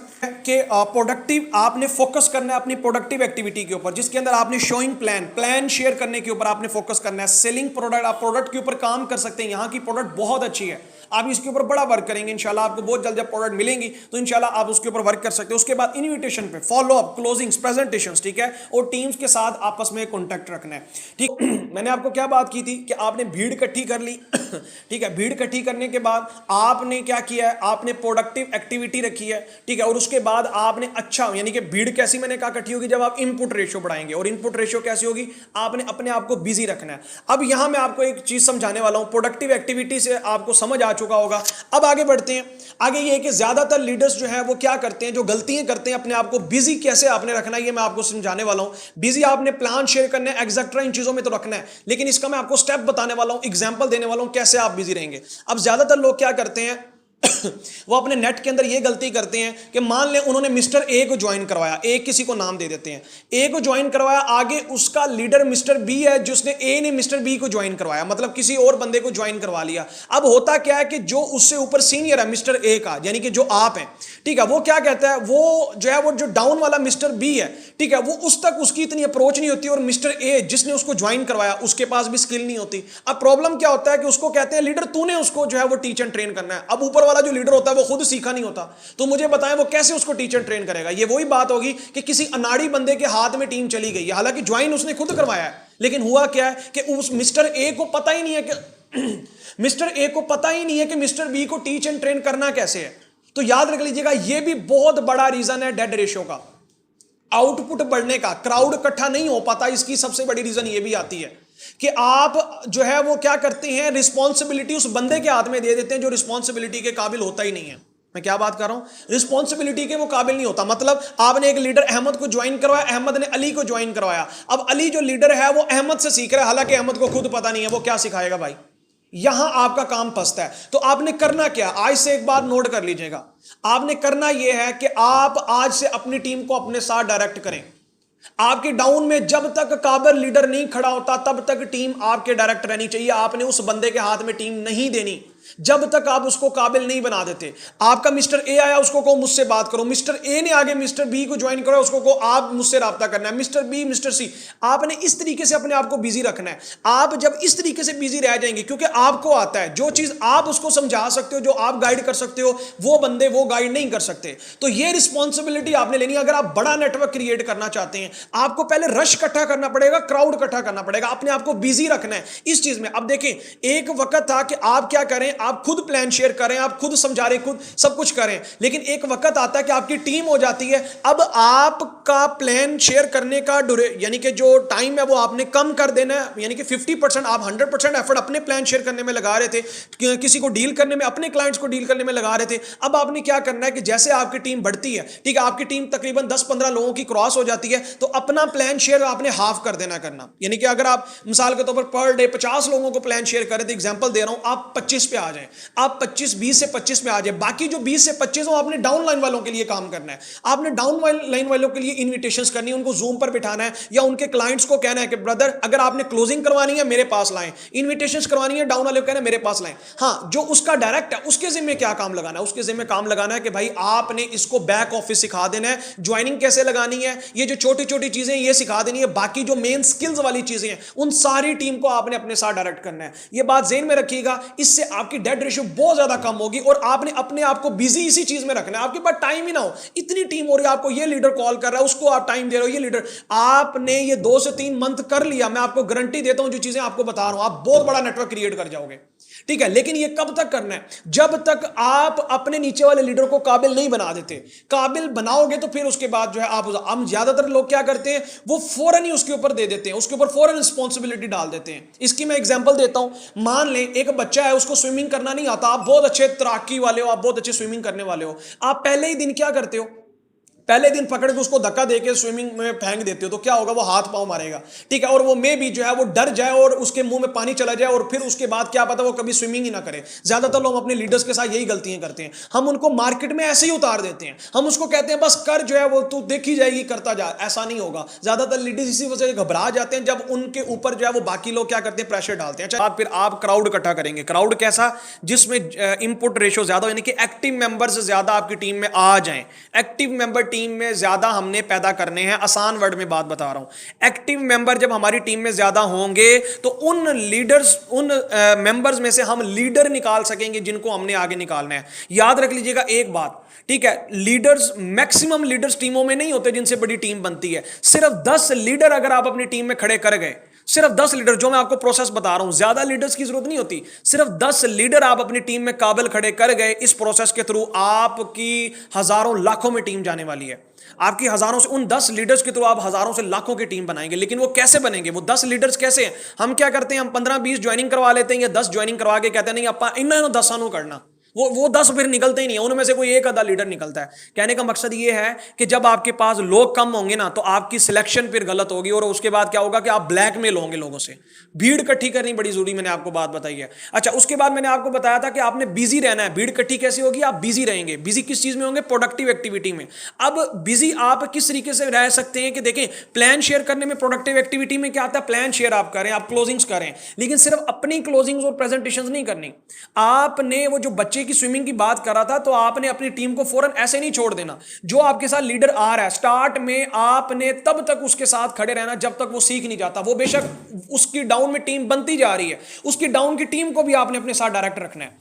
कि प्रोडक्टिव, आपने फोकस करना है अपनी प्रोडक्टिव एक्टिविटी के ऊपर, जिसके अंदर आपने शोइंग प्लान शेयर करने के ऊपर आपने फोकस करना है। सेलिंग प्रोडक्ट, आप प्रोडक्ट के ऊपर काम कर सकते हैं, यहां की प्रोडक्ट बहुत अच्छी है, आप इसके ऊपर बड़ा वर्क करेंगे, इंशाल्लाह आपको बहुत जल्द जब प्रोडक्ट मिलेंगी तो इंशाल्लाह आप उसके ऊपर वर्क कर सकते हैं। उसके बाद इन्विटेशन पे, फॉलो अप, क्लोजिंग्स, प्रेजेंटेशंस, ठीक है, और टीम्स के साथ आपस में कॉन्टैक्ट रखना है। ठीक मैंने आपको क्या बात की थी कि आपने भीड़ इकट्ठी कर ली ठीक है, भीड़ इकट्ठी करने के बाद आपने क्या किया है, आपने प्रोडक्टिव एक्टिविटी रखी है, ठीक है, और उसके बाद आपने अच्छा, यानी कि भीड़ कैसी मैंने कहा इकट्ठी होगी, जब आप इनपुट रेशियो बढ़ाएंगे, और इनपुट रेशियो कैसी होगी, आपने अपने आप को बिजी रखना है। अब यहां मैं आपको एक चीज समझाने वाला हूं, प्रोडक्टिव एक्टिविटी से आपको समझ आ चुका होगा। अब आगे बढ़ते हैं। आगे ये है कि ज्यादातर लीडर्स जो है वो क्या करते हैं, जो गलतियां करते हैं, अपने आप को बिजी कैसे आपने रखना है, ये मैं आपको समझाने वाला हूं। बिजी आपने प्लान शेयर करना है, एक्सेट्रा, इन चीजों में तो रखना है, लेकिन इसका मैं आपको स्टेप बताने वाला हूं, एग्जांपल देने वाला हूं कैसे आप बिजी रहेंगे। अब ज्यादातर लोग क्या करते हैं, वो अपने नेट के अंदर ये गलती करते हैं कि मान लें उन्होंने मिस्टर ए को ज्वाइन करवाया, ए किसी को नाम दे देते हैं, ए को ज्वाइन करवाया, आगे उसका लीडर मिस्टर बी है जिसने ए ने मिस्टर बी को ज्वाइन करवाया, मतलब किसी और बंदे को ज्वाइन करवा लिया। अब होता क्या है कि जो उससे ऊपर सीनियर है मिस्टर ए का, यानी कि जो आप हैं, ठीक है, वो क्या कहता है, वो जो है वो जो डाउन वाला मिस्टर बी है, ठीक है, वो उस तक उसकी इतनी अप्रोच नहीं होती, और मिस्टर ए जिसने उसको ज्वाइन करवाया उसके पास भी स्किल नहीं होती। अब प्रॉब्लम क्या होता है कि उसको कहते हैं लीडर तूने उसको जो है वो टीच एंड ट्रेन करना है। अब ऊपर वाला जो लीडर होता है वो खुद सीखा नहीं होता, तो मुझे बताएं वो कैसे उसको टीच एंड ट्रेन करेगा। ये वही बात होगी कि किसी अनाड़ी बंदे के हाथ में टीम चली गई है, हालांकि ज्वाइन उसने खुद करवाया है, लेकिन हुआ क्या है कि उस मिस्टर ए को पता ही नहीं है कि मिस्टर ए को पता ही नहीं है कि मिस्टर बी को टीच एंड ट्रेन करना कैसे है। तो याद रख लीजिएगा, यह भी बहुत बड़ा रीजन है डेड रेशियो का, आउटपुट बढ़ने का। क्राउड इकट्ठा नहीं हो पाता, इसकी सबसे बड़ी रीजन यह भी आती है कि आप जो है वो क्या करते हैं, रिस्पॉन्सिबिलिटी उस बंदे के हाथ में दे देते हैं जो रिस्पॉन्सिबिलिटी के काबिल होता ही नहीं है। मैं क्या बात कर रहा हूं, रिस्पॉन्सिबिलिटी के वो काबिल नहीं होता। मतलब आपने एक लीडर अहमद को ज्वाइन करवाया, अहमद ने अली को ज्वाइन करवाया, अब अली जो लीडर है वो अहमद से सीख रहा है, हालांकि अहमद को खुद पता नहीं है वो क्या सिखाएगा भाई। यहां आपका काम फंसता है। तो आपने करना क्या, आज से एक बार नोट कर लीजिएगा, आपने करना यह है कि आप आज से अपनी टीम को अपने साथ डायरेक्ट करें। आपके डाउन में जब तक काबिल लीडर नहीं खड़ा होता तब तक टीम आपके डायरेक्ट रहनी चाहिए। आपने उस बंदे के हाथ में टीम नहीं देनी जब तक आप उसको काबिल नहीं बना देते। आपका मिस्टर ए आया, उसको कहो मुझसे बात करो, मिस्टर ए ने आगे मिस्टर बी को ज्वाइन करो, उसको कहो आप मुझसे राब्ता करना है, मिस्टर बी मिस्टर सी। आपने इस तरीके से अपने आप को बिजी रखना है। आप जब इस तरीके से बिजी रह जाएंगे, क्योंकि आपको आता है जो चीज आप उसको समझा सकते हो, जो आप गाइड कर सकते हो, वो बंदे वो गाइड नहीं कर सकते। तो ये रिस्पॉन्सिबिलिटी आपने लेनी है। अगर आप बड़ा नेटवर्क क्रिएट करना चाहते हैं, आपको पहले रश इकट्ठा करना पड़ेगा, क्राउड इकट्ठा करना पड़ेगा, अपने आप को बिजी रखना है इस चीज में। अब देखें, एक वक्त था कि आप क्या करें, आप खुद प्लान शेयर करें, आप खुद समझा रहे, खुद सब कुछ करें, लेकिन एक वक्त आता है कि आपकी टीम हो जाती है। अब आपका प्लान शेयर करने का यानी कि जो टाइम है वो आपने कम कर देना है, यानी कि 50% आप 100% एफर्ट अपने प्लान शेयर करने में लगा रहे थे, किसी को डील करने में, अपने क्लाइंट्स को डील करने में लगा रहे थे। अब आपने क्या करना है कि जैसे आपकी टीम बढ़ती है, ठीक है, आपकी टीम तकरीबन 10-15 लोगों की क्रॉस हो जाती है, तो अपना प्लान शेयर आपने हाफ कर देना करना। यानी कि अगर आप मिसाल के तौर पर डे 50 लोगों को प्लान शेयर करें, तो एग्जांपल दे रहा हूं, आप 25 पे आ जाएं, आप 20 से 25 में आ जाए, बाकी जो 20 से 25 हो आपने डाउन लाइन वालों के लिए काम करना है। आपने डाउन लाइन वालों के लिए इन्विटेशंस करनी है, उनको जूम पर बिठाना है, या उनके क्लाइंट्स को कहना है कि ब्रदर अगर आपने क्लोजिंग करवानी है मेरे पास लाएं, इन्विटेशंस करवानी है डाउन वाले को कहना है मेरे पास लाएं। हाँ, जो उसका डायरेक्ट है उसके जिम्मे क्या काम लगाना है, उसके जिम्मे काम लगाना है कि भाई आपने इसको बैक ऑफिस सिखा देना है, ज्वाइनिंग कैसे लगानी है, ये जो छोटी छोटी चीजें ये सिखा देनी है, बाकी जो मेन स्किल्स वाली चीजें हैं उन सारी टीम को आपने अपने साथ डायरेक्ट करना है। ये बात ज़हन में रखिएगा, इससे आपकी डेड रेशियो बहुत ज्यादा कम होगी और आपने अपने आप को बिजी इसी चीज में रखना है। आपके पास टाइम ही ना हो, इतनी टीम हो रही है, आपको ये लीडर कॉल कर रहा है, उसको आप टाइम दे रहे हो, ये लीडर, आपने ये 2 से 3 मंथ कर लिया, मैं आपको गारंटी देता हूं, जो चीजें आपको बता रहा हूं, आप बहुत बड़ा नेटवर्क क्रिएट कर जाओगे, ठीक है। लेकिन ये कब तक करना है, जब तक आप अपने नीचे वाले लीडर को काबिल नहीं बना देते। काबिल बनाओगे तो फिर उसके बाद जो है आप, हम ज्यादातर लोग क्या करते हैं, वो फौरन ही उसके ऊपर दे देते हैं, उसके ऊपर फौरन रिस्पॉन्सिबिलिटी डाल देते हैं। इसकी मैं एग्जांपल देता हूं, मान लें एक बच्चा है, उसको स्विमिंग करना नहीं आता, आप बहुत अच्छे तैराकी वाले हो, आप बहुत अच्छे स्विमिंग करने वाले हो, आप पहले ही दिन क्या करते हो, पहले दिन पकड़ के उसको धक्का देके स्विमिंग में फेंक देते हो, तो क्या होगा, वो हाथ पांव मारेगा, ठीक है, और वो मे भी जो है वो डर जाए और उसके मुंह में पानी चला जाए, और फिर उसके बाद क्या पता वो कभी स्विमिंग ही ना करे। ज्यादातर लोग अपने लीडर्स के साथ यही गलतियां करते हैं, हम उनको मार्केट में ऐसे ही उतार देते हैं, हम उसको कहते हैं बस कर, जो है वो तू देखी जाएगी, करता जा। ऐसा नहीं होगा, ज्यादातर लीडर्स इसी वजह से घबरा जाते हैं, जब उनके ऊपर जो है वो बाकी लोग क्या करते हैं, प्रेशर डालते हैं। अच्छा, फिर आप क्राउड इकट्ठा करेंगे, क्राउड कैसा, जिसमें इनपुट रेशियो ज्यादा, यानी कि एक्टिव मेंबर्स ज्यादा आपकी टीम में आ जाएं। एक्टिव मेंबर टीम में ज्यादा हमने पैदा करने हैं, आसान वर्ड में बात बता रहा हूं। एक्टिव मेंबर जब हमारी टीम में ज्यादा होंगे तो उन लीडर्स, उन मेंबर्स में से हम लीडर निकाल सकेंगे जिनको हमने आगे निकालना है। याद रख लीजिएगा एक बात, ठीक है, लीडर्स, मैक्सिमम लीडर्स टीमों में नहीं होते जिनसे बड़ी टीम बनती है। सिर्फ 10 लीडर अगर आप अपनी टीम में खड़े कर गए, सिर्फ 10 लीडर, जो मैं आपको प्रोसेस बता रहा हूं, ज्यादा लीडर्स की जरूरत नहीं होती, सिर्फ 10 लीडर आप अपनी टीम में काबिल खड़े कर गए, इस प्रोसेस के थ्रू आपकी हजारों लाखों में टीम जाने वाली है। आपकी हजारों से, उन 10 लीडर्स के थ्रू आप हजारों से लाखों की टीम बनाएंगे। लेकिन वो कैसे बनेंगे, वो 10 लीडर्स कैसे हैं, हम क्या करते हैं, हम 15-20 ज्वाइनिंग करवा लेते हैं, या 10 ज्वाइनिंग करवा के कहते हैं नहीं अपा इन्होंने 10 करना, वो 10 फिर निकलते ही नहीं है, उनमें से कोई एक आधा लीडर निकलता है। कहने का मकसद ये है कि जब आपके पास लोग कम होंगे ना तो आपकी सिलेक्शन फिर गलत होगी, और उसके बाद क्या होगा कि आप ब्लैकमेल होंगे लोगों से। भीड़ इकट्ठी करनी बड़ी जरूरी, मैंने आपको बात बताई है। अच्छा, उसके बाद मैंने आपको बताया था कि आपने बिजी रहना है। भीड़ इकट्ठी कैसे होगी? आप बिजी रहेंगे। बिजी किस चीज में होंगे? प्रोडक्टिव एक्टिविटी में। अब बिजी आप किस तरीके से रह सकते हैं कि देखें, प्लान शेयर करने में, प्रोडक्टिव एक्टिविटी में क्या आता है? प्लान शेयर आप करें, आप क्लोजिंग्स करें, लेकिन सिर्फ अपनी क्लोजिंग्स और प्रेजेंटेशंस नहीं करनी। आपने वो जो बच्चे की स्विमिंग की बात करा था, तो आपने अपनी टीम को फौरन ऐसे नहीं छोड़ देना। जो आपके साथ लीडर आ रहा है, स्टार्ट में आपने तब तक उसके साथ खड़े रहना जब तक वो सीख नहीं जाता। वो बेशक उसकी डाउन में टीम बनती जा रही है, उसकी डाउन की टीम को भी आपने अपने साथ डायरेक्ट रखना है।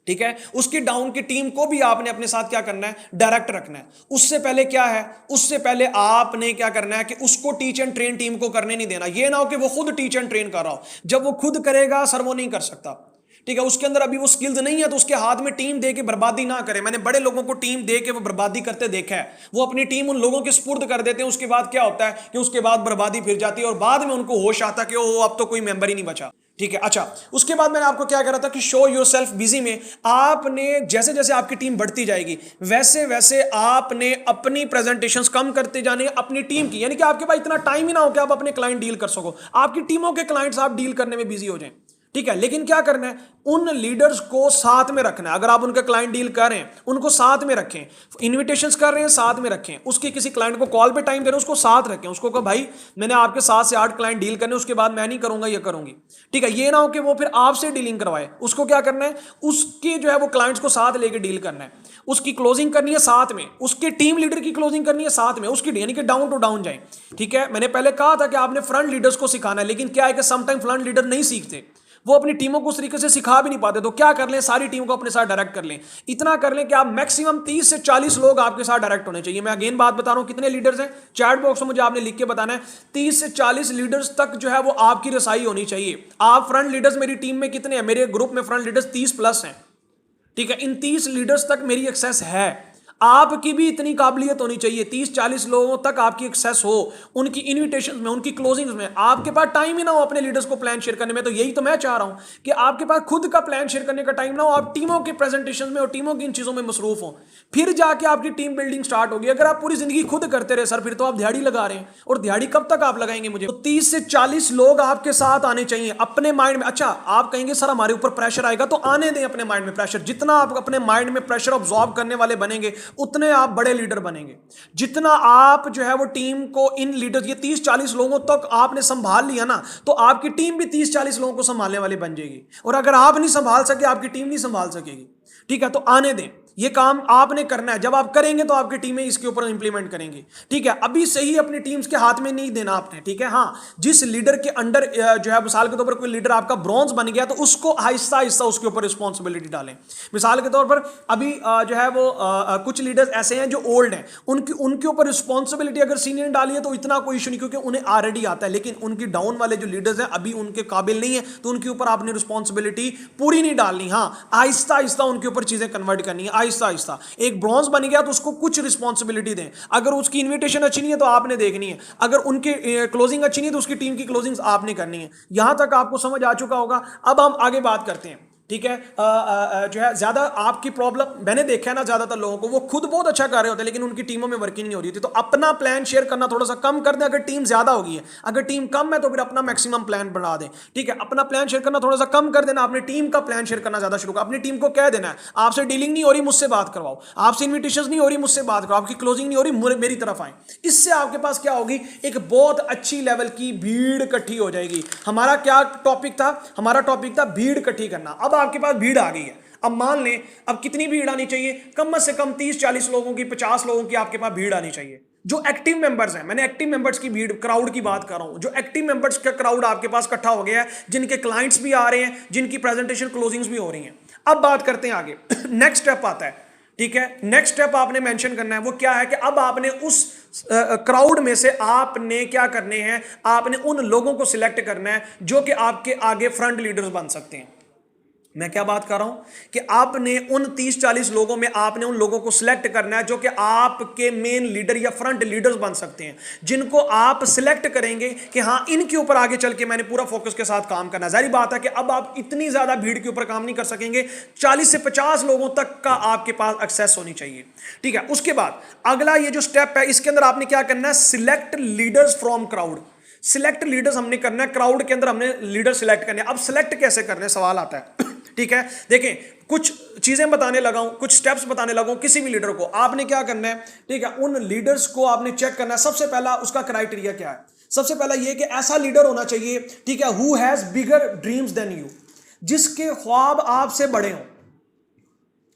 ठीक है, उसकी डाउन की टीम को भी आपने अपने साथ क्या करना है? डायरेक्ट रखना है। उससे पहले क्या है? उससे पहले आपने क्या करना है कि उसको टीच एंड ट्रेन टीम को करने नहीं देना। ये ना हो कि वो खुद टीच एंड ट्रेन कर रहा हो। जब वो खुद करेगा सर, वो नहीं कर सकता। ठीक है, उसके अंदर अभी वो स्किल्स नहीं है, तो उसके हाथ में टीम दे के बर्बादी ना करे। मैंने बड़े लोगों को टीम दे के वो बर्बादी करते देखा है। वो अपनी टीम उन लोगों के सुपुर्द कर देते हैं, उसके बाद क्या होता है कि उसके बाद बर्बादी फिर जाती है, और बाद में उनको होश आता कि ओ अब तो कोई मेंबर ही नहीं बचा। ठीक है, अच्छा, उसके बाद मैंने आपको क्या कहा था कि शो योरसेल्फ बिजी में आपने जैसे जैसे आपकी टीम बढ़ती जाएगी वैसे वैसे आपने अपनी प्रेजेंटेशंस कम करते जाने अपनी टीम की, यानी कि आपके पास इतना टाइम ही ना हो कि आप अपने क्लाइंट डील कर सको। आपकी टीमों के क्लाइंट्स आप डील करने में बिजी हो जाएं। ठीक है, लेकिन क्या करना है? उन लीडर्स को साथ में रखना है। अगर आप उनके क्लाइंट डील कर रहे हैं, उनको साथ में रखें। इन्विटेशंस कर रहे हैं, साथ में रखें। उसके किसी क्लाइंट को कॉल पे टाइम दे रहे हैं, उसको साथ रखें। उसको कहो भाई मैंने आपके 7 से 8 क्लाइंट डील करने, उसके बाद मैं नहीं करूंगा, ये करूंगी। ठीक है, ये ना हो कि वो फिर आपसे डीलिंग करवाए। उसको क्या करना है? उसके जो है वो क्लाइंट्स को साथ लेके डील करना है। उसकी क्लोजिंग करनी है साथ में, उसके टीम लीडर की क्लोजिंग करनी है साथ में, उसकी यानी कि डाउन टू डाउन जाए। ठीक है, मैंने पहले कहा था कि आपने फ्रंट लीडर्स को सिखाना है, लेकिन क्या है कि समटाइम फ्रंट लीडर नहीं सीखते, वो अपनी टीमों को उस तरीके से सिखा भी नहीं पाते। तो क्या कर लें? सारी टीम को अपने साथ डायरेक्ट कर लें। इतना कर लें कि आप मैक्सिमम 30 से 40 लोग आपके साथ डायरेक्ट होने चाहिए। मैं अगेन बात बता रहा हूं, कितने लीडर्स हैं? चैट बॉक्स में मुझे आपने लिख के बताना है। 30 से 40 लीडर्स तक जो है वो आपकी रसाई होनी चाहिए। आप फ्रंट लीडर्स मेरी टीम में कितने हैं? मेरे ग्रुप में फ्रंट लीडर्स 30 प्लस हैं। ठीक है, इन 30 लीडर्स तक मेरी एक्सेस है। आपकी भी इतनी काबिलियत होनी चाहिए, 30-40 लोगों तक आपकी एक्सेस हो, उनकी इन्विटेशन में, उनकी क्लोजिंग्स में। आपके पास टाइम ही ना हो अपने लीडर्स को प्लान शेयर करने में। तो यही तो मैं चाह रहा हूं कि आपके पास खुद का प्लान शेयर करने का टाइम ना हो, आप टीमों के प्रेजेंटेशन में और टीमों की इन चीजों में मसरूफ हो, फिर जाके आपकी टीम बिल्डिंग स्टार्ट होगी। अगर आप पूरी जिंदगी खुद करते रहे सर, फिर तो आप दिहाड़ी लगा रहे हैं, और दिहाड़ी कब तक आप लगाएंगे? मुझे तो 30 से 40 लोग आपके साथ आने चाहिए अपने माइंड में। अच्छा, आप कहेंगे सर हमारे ऊपर प्रेशर आएगा, तो आने दें अपने माइंड में प्रेशर। जितना आप अपने माइंड में प्रेशर ऑब्जॉर्व करने वाले बनेंगे, उतने आप बड़े लीडर बनेंगे। जितना आप जो है वो टीम को, इन लीडर, ये 30-40 लोगों तक आपने संभाल लिया ना, तो आपकी टीम भी 30-40 लोगों को संभालने वाली बन जाएगी। और अगर आप नहीं संभाल सके, आपकी टीम नहीं संभाल सकेगी। ठीक है, तो आने दें, ये काम आपने करना है। जब आप करेंगे तो आपकी टीमें इसके ऊपर इंप्लीमेंट करेंगी। ठीक है, अभी से ही अपनी टीम्स के हाथ में नहीं देना आपने। ठीक है, हाँ, जिस लीडर के अंडर जो है मिसाल के तौर पर कोई लीडर आपका ब्रॉन्ज बन गया, तो उसको आहिस्ता आहिस्ता उसके ऊपर रिस्पॉन्सिबिलिटी डालें। मिसाल के तौर पर अभी जो है वो कुछ लीडर्स ऐसे हैं जो ओल्ड हैं, उनके ऊपर रिस्पॉन्सिबिलिटी अगर सीनियर डाली है तो इतना कोई इशू नहीं, क्योंकि उन्हें ऑलरेडी आता है। लेकिन उनकी डाउन वाले जो लीडर्स हैं अभी उनके काबिल नहीं है, तो उनके ऊपर आपने रिस्पॉन्सिबिलिटी पूरी नहीं डालनी। हाँ, आहिस्ता आहिस्ता उनके ऊपर चीजें कन्वर्ट करनी है, आहिस्ता आहिस्ता। एक ब्रॉन्ज बन गया तो उसको कुछ रिस्पॉन्सिबिलिटी दें। अगर उसकी इन्विटेशन अच्छी नहीं है तो आपने देखनी है, अगर उनके क्लोजिंग अच्छी नहीं है तो उसकी टीम की क्लोजिंग आपने करनी है। यहां तक आपको समझ आ चुका होगा। अब हम आगे बात करते हैं। ठीक है, जो है ज्यादा आपकी प्रॉब्लम मैंने देखा है ना, ज्यादातर लोगों को वो खुद बहुत अच्छा कर रहे होते हैं लेकिन उनकी टीमों में वर्किंग नहीं हो रही थी। तो अपना प्लान शेयर करना थोड़ा सा कम कर दें। अगर टीम ज्यादा होगी है, अगर टीम कम है तो फिर अपना मैक्सिमम प्लान बना दें। ठीक है, अपना प्लान शेयर करना थोड़ा सा कम कर देना, अपनी टीम का प्लान शेयर करना ज्यादा शुरू कर। अपनी टीम को कह देना है आपसे डीलिंग नहीं हो रही, मुझसे बात करवाओ, आपसे इन्विटेशन नहीं हो रही, मुझसे बात करो, आपकी क्लोजिंग नहीं हो रही, मेरी तरफ आए। इससे आपके पास क्या होगी? एक बहुत अच्छी लेवल की भीड़ इकट्ठी हो जाएगी। हमारा क्या टॉपिक था? हमारा टॉपिक था भीड़ इकट्ठी करना। अब आपके पास भीड़ आ गई है। अब मान लें, अब कितनी भीड़ आनी चाहिए? कम से कम 30-40 लोगों की, 50 लोगों की आपके पास भीड़ आनी चाहिए। जो एक्टिव मेंबर्स हैं, मैंने एक्टिव मेंबर्स की भीड़, क्राउड की बात कर रहा हूं। जो एक्टिव मेंबर्स का क्राउड आपके पास इकट्ठा हो गया है, जिनके क्लाइंट्स भी आ रहे हैं, जिनकी प्रेजेंटेशन क्लोजिंग्स भी हो रही हैं। अब बात करते हैं आगे। नेक्स्ट स्टेप आता है। ठीक है, नेक्स्ट स्टेप आपने मेंशन करना है। वो क्या है कि अब आपने उस क्राउड में से आपने क्या करने हैं? आपने उन लोगों को सिलेक्ट करना है जो कि आपके आगे फ्रंट लीडर्स बन सकते हैं। मैं क्या बात कर रहा हूं कि आपने उन 30-40 लोगों में आपने उन लोगों को सिलेक्ट करना है जो कि आपके मेन लीडर या फ्रंट लीडर्स बन सकते हैं, जिनको आप सिलेक्ट करेंगे कि हां इनके ऊपर आगे चल के मैंने पूरा फोकस के साथ काम करना है। जाहिर बात है कि अब आप इतनी ज्यादा भीड़ के ऊपर काम नहीं कर सकेंगे, 40 से 50 लोगों तक का आपके पास एक्सेस होनी चाहिए। ठीक है, उसके बाद अगला ये जो स्टेप है इसके अंदर आपने क्या करना है, select leaders from crowd. Select leaders हमने करना है, क्राउड के अंदर हमने लीडर सिलेक्ट करने। अब सिलेक्ट कैसे करने सवाल आता है। ठीक है, देखें कुछ चीजें बताने लगा हूं, कुछ स्टेप्स बताने लगा हूं। किसी भी लीडर को आपने क्या करना है, ठीक है, उन लीडर्स को आपने चेक करना है। सबसे पहला उसका क्राइटेरिया क्या है, सबसे पहला यह कि ऐसा लीडर होना चाहिए, ठीक है, who has bigger dreams than you, जिसके ख्वाब आपसे बड़े हों,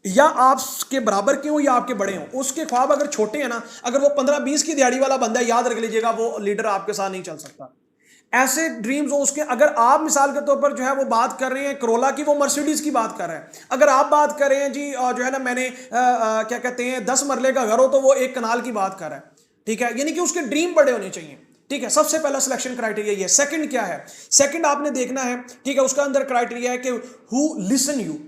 या आपके बराबर के हो या आपके बड़े हो। उसके ख्वाब अगर छोटे हैं ना, अगर वो 15-20 की दिहाड़ी वाला बंदा है, याद रख लीजिएगा वो लीडर आपके साथ नहीं चल सकता। ऐसे ड्रीम्स हो उसके। अगर आप मिसाल के तौर पर जो है वो बात कर रहे हैं करोला की, वो मर्सिडीज की बात कर रहे हैं। अगर आप बात कर रहे हैं जी जो है ना मैंने क्या कहते हैं 10 मरले का घर हो, तो वो 1 कनाल की बात कर रहा है। ठीक है, यानी कि उसके ड्रीम बड़े होने चाहिए। ठीक है, सबसे पहला सिलेक्शन क्राइटेरिया ये। सेकंड क्या है, सेकंड आपने देखना है, ठीक है, उसका अंदर क्राइटेरिया है कि हु लिसन यू,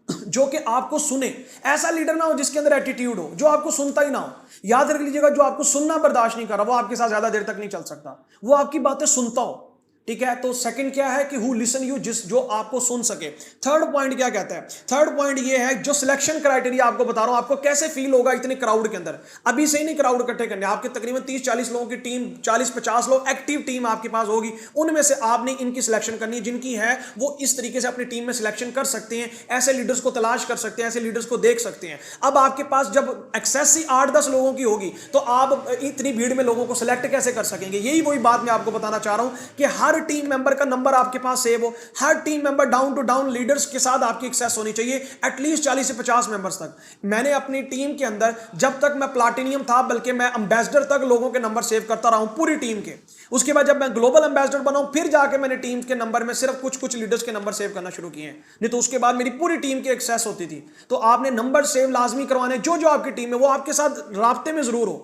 जो कि आपको सुने। ऐसा लीडर ना हो जिसके अंदर एटीट्यूड हो, जो आपको सुनता ही ना हो। याद रख लीजिएगा, जो आपको सुनना बर्दाश्त नहीं कर रहा वो आपके साथ ज्यादा देर तक नहीं चल सकता, वो आपकी बातें सुनता हो। ठीक है, तो सेकंड क्या है कि हु लिसन यू, जो आपको सुन सके। थर्ड पॉइंट क्या कहता है, थर्ड पॉइंट ये है, जो सिलेक्शन क्राइटेरिया आपको बता रहा हूं, आपको कैसे फील होगा इतने क्राउड के अंदर। अभी से ही नहीं क्राउड इकट्ठे करने, आपके तकरीबन 30-40 लोगों की टीम, 40-50 लोग एक्टिव टीम आपके पास होगी, उनमें से आपने इनकी सिलेक्शन करनी है। जिनकी है वो इस तरीके से अपनी टीम में सिलेक्शन कर सकते हैं, ऐसे लीडर्स को तलाश कर सकते हैं, ऐसे लीडर्स को देख सकते हैं। अब आपके पास जब एक्सेस ही 8-10 लोगों की होगी, तो आप इतनी भीड़ में लोगों को सिलेक्ट कैसे कर सकेंगे। यही वही बात मैं आपको बताना चाह रहा हूं कि हर टीम मेंबर का नंबर आपके पास सेव हो, हर team member down to down leaders के साथ आपकी एक्सेस होनी चाहिए, एटलीस्ट 40 से 50 मेंबर्स तक। मैंने अपनी टीम के अंदर जब तक मैं प्लाटिनियम था, बल्कि मैं एम्बेसडर तक लोगों के नंबर सेव करता रहा हूं पूरी टीम के। उसके बाद जब मैं ग्लोबल एम्बेसडर बना हूं, फिर जाके मैंने टीम के नंबर में सिर्फ कुछ लीडर्स के नंबर सेव करना शुरू किए हैं, नहीं तो उसके बाद मेरी पूरी टीम की एक्सेस होती थी। तो आपने नंबर सेव लाजमी करवाने, जो आपकी टीम है वो आपके साथ राब्ते में जरूर हो।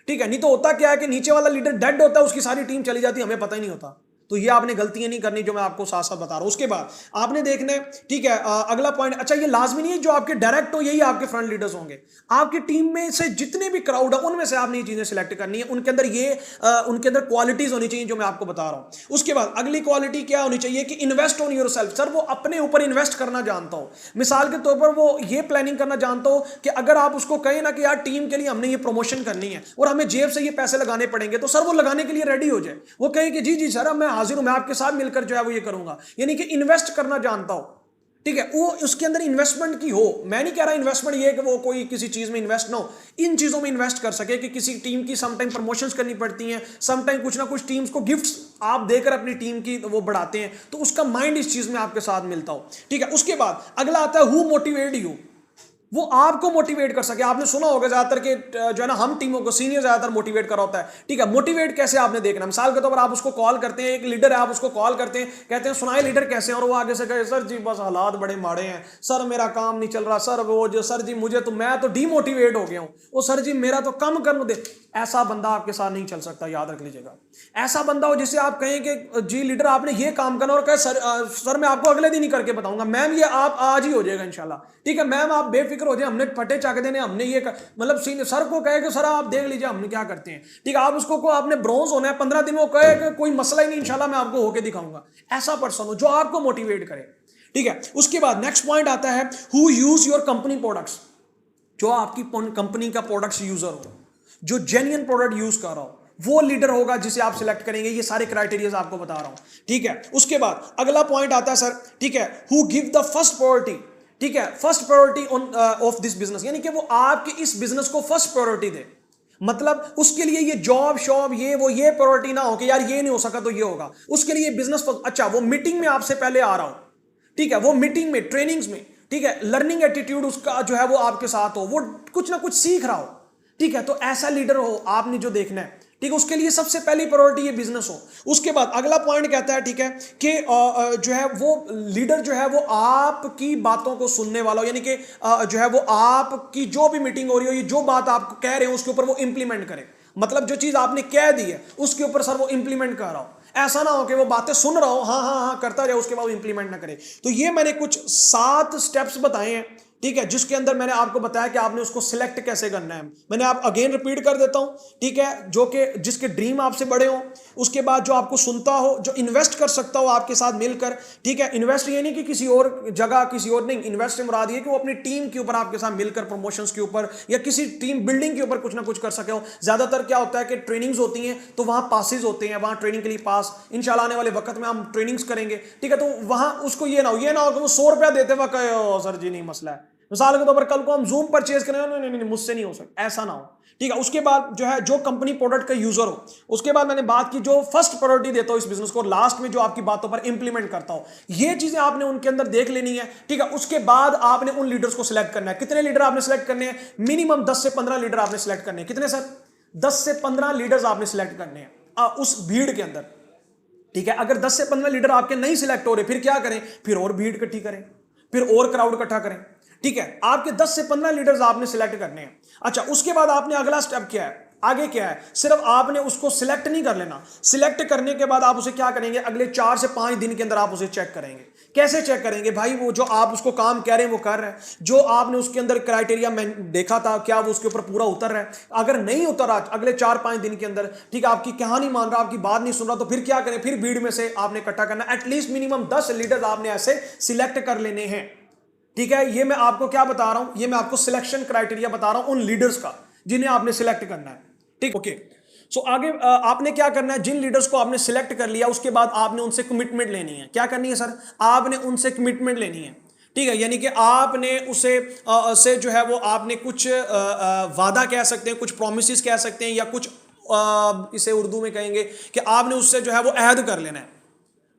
ठीक है, नहीं तो होता क्या है कि नीचे वाला लीडर डेड होता है, उसकी सारी टीम चली जाती है, हमें पता ही नहीं होता। तो ये आपने गलतियां नहीं करनी जो मैं आपको साथ साथ बता रहा हूं। उसके बाद आपने देखना है, ठीक है, अगला पॉइंट, अच्छा ये लाजमी नहीं है जो आपके डायरेक्ट हो यही आपके फ्रंट लीडर्स होंगे। आपकी टीम में से जितने भी क्राउड है उनमें से आपने ये चीजें सिलेक्ट करनी है, उनके अंदर उनके अंदर क्वालिटीज होनी चाहिए जो मैं आपको बता रहा हूं। उसके बाद अगली क्वालिटी क्या होनी चाहिए कि इन्वेस्ट ऑन योरसेल्फ। सर वो अपने ऊपर इन्वेस्ट करना जानता हो। मिसाल के तौर पर वो ये प्लानिंग करना जानता हो कि अगर आप उसको कहें ना कि यार टीम के लिए हमने ये प्रमोशन करनी है और हमें जेब से ये पैसे लगाने पड़ेंगे, तो सर वो लगाने के लिए रेडी हो जाए। वो कहे कि जी जी सर मैं हाजिर हूं, मैं आपके साथ मिलकर जो है वो ये करूंगा, यानी कि इन्वेस्ट करना जानता हो। ठीक है, वो उसके अंदर इन्वेस्टमेंट की हो। मैं नहीं कह रहा इन्वेस्टमेंट ये कि वो कोई किसी चीज में इन्वेस्ट ना हो, इन चीजों में इन्वेस्ट कर सके कि किसी टीम की समटाइम प्रमोशंस करनी पड़ती हैं, समटाइम कुछ ना कुछ टीम्स को गिफ्ट्स आप देकर अपनी टीम की वो बढ़ाते हैं, तो उसका माइंड इस चीज में आपके साथ मिलता हो। ठीक है, उसके बाद अगला आता है हु मोटिवेट यू, वो आपको मोटिवेट कर सके। आपने सुना होगा ज्यादातर के जो है ना हम टीमों को सीनियर ज्यादातर मोटिवेट कर होता है। ठीक है, मोटिवेट कैसे आपने देखना, मिसाल के तौर पर आप उसको कॉल करते हैं, एक लीडर है, आप उसको कॉल करते हैं, कहते हैं सुनाए लीडर कैसे हैं, और वो आगे से कहे सर जी बस हालात बड़े माड़े हैं, सर मेरा काम नहीं चल रहा, सर वो जो सर जी मुझे तो मैं तो डीमोटिवेट हो गया हूं, वो सर जी मेरा तो कम करने दे। ऐसा बंदा आपके साथ नहीं चल सकता, याद रख लीजिएगा। ऐसा बंदा हो जिसे आप कहें कि जी लीडर आपने ये काम करना, और कहे सर मैं आपको अगले दिन ही करके बताऊंगा, मैम ये आप आज ही हो जाएगा इंशाल्लाह। ठीक है मैम आप बेफिक्र हो जाए, हमने फटे चाके देने, हमने ये मतलब सर को कहे कि सर आप देख लीजिए हमने क्या करते हैं। ठीक है, आप उसको को आपने ब्रॉन्ज होना है 15 दिन में, कहे कि कोई मसला ही नहीं इंशाल्लाह मैं आपको होके दिखाऊंगा। ऐसा पर्सन हो जो आपको मोटिवेट करे। ठीक है, उसके बाद नेक्स्ट पॉइंट आता है who use your company products, जो आपकी कंपनी का प्रोडक्ट्स यूजर हो, जो जेन्युइन प्रोडक्ट यूज कर रहा हो, वो लीडर होगा जिसे आप सिलेक्ट करेंगे। ये सारे क्राइटेरिया आपको बता रहा हूं। ठीक है, उसके बाद अगला पॉइंट आता है सर, ठीक है, who give the first priority. ठीक है, first priority on off this business, यानी कि वो आपके इस बिजनेस को फर्स्ट प्रायोरिटी दे। मतलब उसके लिए ये जॉब शॉब ये प्रायोरिटी ना हो कि यार ये नहीं हो सका तो ये होगा, उसके लिए बिजनेस। अच्छा वो मीटिंग में आपसे पहले आ रहा हो, ठीक है, वो मीटिंग में, ट्रेनिंग्स में, ठीक है, लर्निंग एटीट्यूड उसका जो है वो आपके साथ हो, वो कुछ ना कुछ सीख रहा हो। ठीक है, तो ऐसा लीडर हो आपने जो देखना है। ठीक है, उसके लिए सबसे पहली प्रायोरिटी ये बिजनेस हो। उसके बाद अगला पॉइंट कहता है, ठीक है, कि जो है वो लीडर जो है वो आपकी बातों को सुनने वाला हो, यानी कि जो है वो आपकी जो भी मीटिंग हो रही हो, ये जो बात आप कह रहे हो उसके ऊपर वो इंप्लीमेंट करे। मतलब जो चीज आपने कह दी है उसके ऊपर सर वो इंप्लीमेंट कर रहा हो। ऐसा ना हो कि वो बातें सुन रहा हो, हाँ हाँ हाँ करता जाए, उसके बाद इंप्लीमेंट ना करे। तो ये मैंने कुछ 7 स्टेप्स बताए हैं, ठीक है, जिसके अंदर मैंने आपको बताया कि आपने उसको सिलेक्ट कैसे करना है। मैंने आप अगेन रिपीट कर देता हूं, ठीक है, जो कि जिसके ड्रीम आपसे बड़े हो, उसके बाद जो आपको सुनता हो, जो इन्वेस्ट कर सकता हो आपके साथ मिलकर, ठीक है। इन्वेस्ट ये नहीं कि किसी और जगह, किसी और नहीं, इन्वेस्ट से मुराद ये कि वो अपनी टीम के ऊपर आपके साथ मिलकर प्रमोशंस के ऊपर या किसी टीम बिल्डिंग के ऊपर कुछ ना कुछ कर सके हो। ज्यादातर क्या होता है कि ट्रेनिंग्स होती हैं तो वहां पासेज होते हैं, वहां ट्रेनिंग के लिए पास, इंशाल्लाह आने वाले वक्त में हम ट्रेनिंग्स करेंगे, ठीक है। तो वहां उसको ये ना हो कि वो 100 रुपया देते वक्त सर जी नहीं मसला है, मिसाल के तौर पर कल को हम जूम परचेज करें, नहीं नहीं मुझसे नहीं हो सकता, ऐसा ना हो, ठीक है। उसके बाद जो है, जो कंपनी प्रोडक्ट का यूजर हो, उसके बाद मैंने बात की जो फर्स्ट प्रायोरिटी देता हो इस बिजनेस को, लास्ट में जो आपकी बातों पर इंप्लीमेंट करता हो, ये चीजें आपने उनके अंदर देख लेनी है, ठीक है। उसके बाद आपने उन लीडर्स को सिलेक्ट करना है। कितने लीडर आपने सिलेक्ट करने हैं? मिनिमम 10 से 15 लीडर आपने सिलेक्ट करने हैं। कितने सर? 10 से 15 लीडर्स आपने सिलेक्ट करने हैं उस भीड़ के अंदर, ठीक है। अगर 10 से 15 लीडर आपके नहीं सिलेक्ट हो रहे, फिर क्या करें? फिर और भीड़ इकट्ठी करें, फिर और क्राउड इकट्ठा करें, ठीक है। आपके 10 से 15 लीडर्स आपने सिलेक्ट करने हैं। अच्छा, उसके बाद आपने अगला स्टेप क्या है, आगे क्या है? सिर्फ आपने उसको सिलेक्ट नहीं कर लेना, सिलेक्ट करने के बाद आप उसे क्या करेंगे? अगले 4 से 5 दिन के अंदर आप उसे चेक करेंगे। कैसे चेक करेंगे भाई? वो जो आप उसको काम कह रहे हैं वो कर रहे हैं, जो आपने उसके अंदर क्राइटेरिया में देखा था, क्या वो उसके ऊपर पूरा उतर रहा है? अगर नहीं उतर रहा अगले 4-5 दिन के अंदर, ठीक है, आपकी कहानी मान रहा, आपकी बात नहीं सुन रहा, तो फिर क्या करें? फिर भीड़ में से आपने इकट्ठा करना, एटलीस्ट मिनिमम 10 लीडर्स आपने ऐसे सिलेक्ट कर लेने हैं, ठीक है। ये मैं आपको क्या बता रहा हूं? ये मैं आपको सिलेक्शन क्राइटेरिया बता रहा हूं उन लीडर्स का जिन्हें आपने सिलेक्ट करना है, ठीक, ओके। सो आगे आपने क्या करना है? जिन लीडर्स को आपने सिलेक्ट कर लिया, उसके बाद आपने उनसे कमिटमेंट लेनी है। क्या करनी है सर? आपने उनसे कमिटमेंट लेनी है, ठीक है। यानी कि आपने उसे से जो है वो आपने कुछ वादा कह सकते हैं, कुछ प्रोमिस कह सकते हैं, या कुछ इसे उर्दू में कहेंगे कि आपने उससे जो है वो अहद कर लेना है,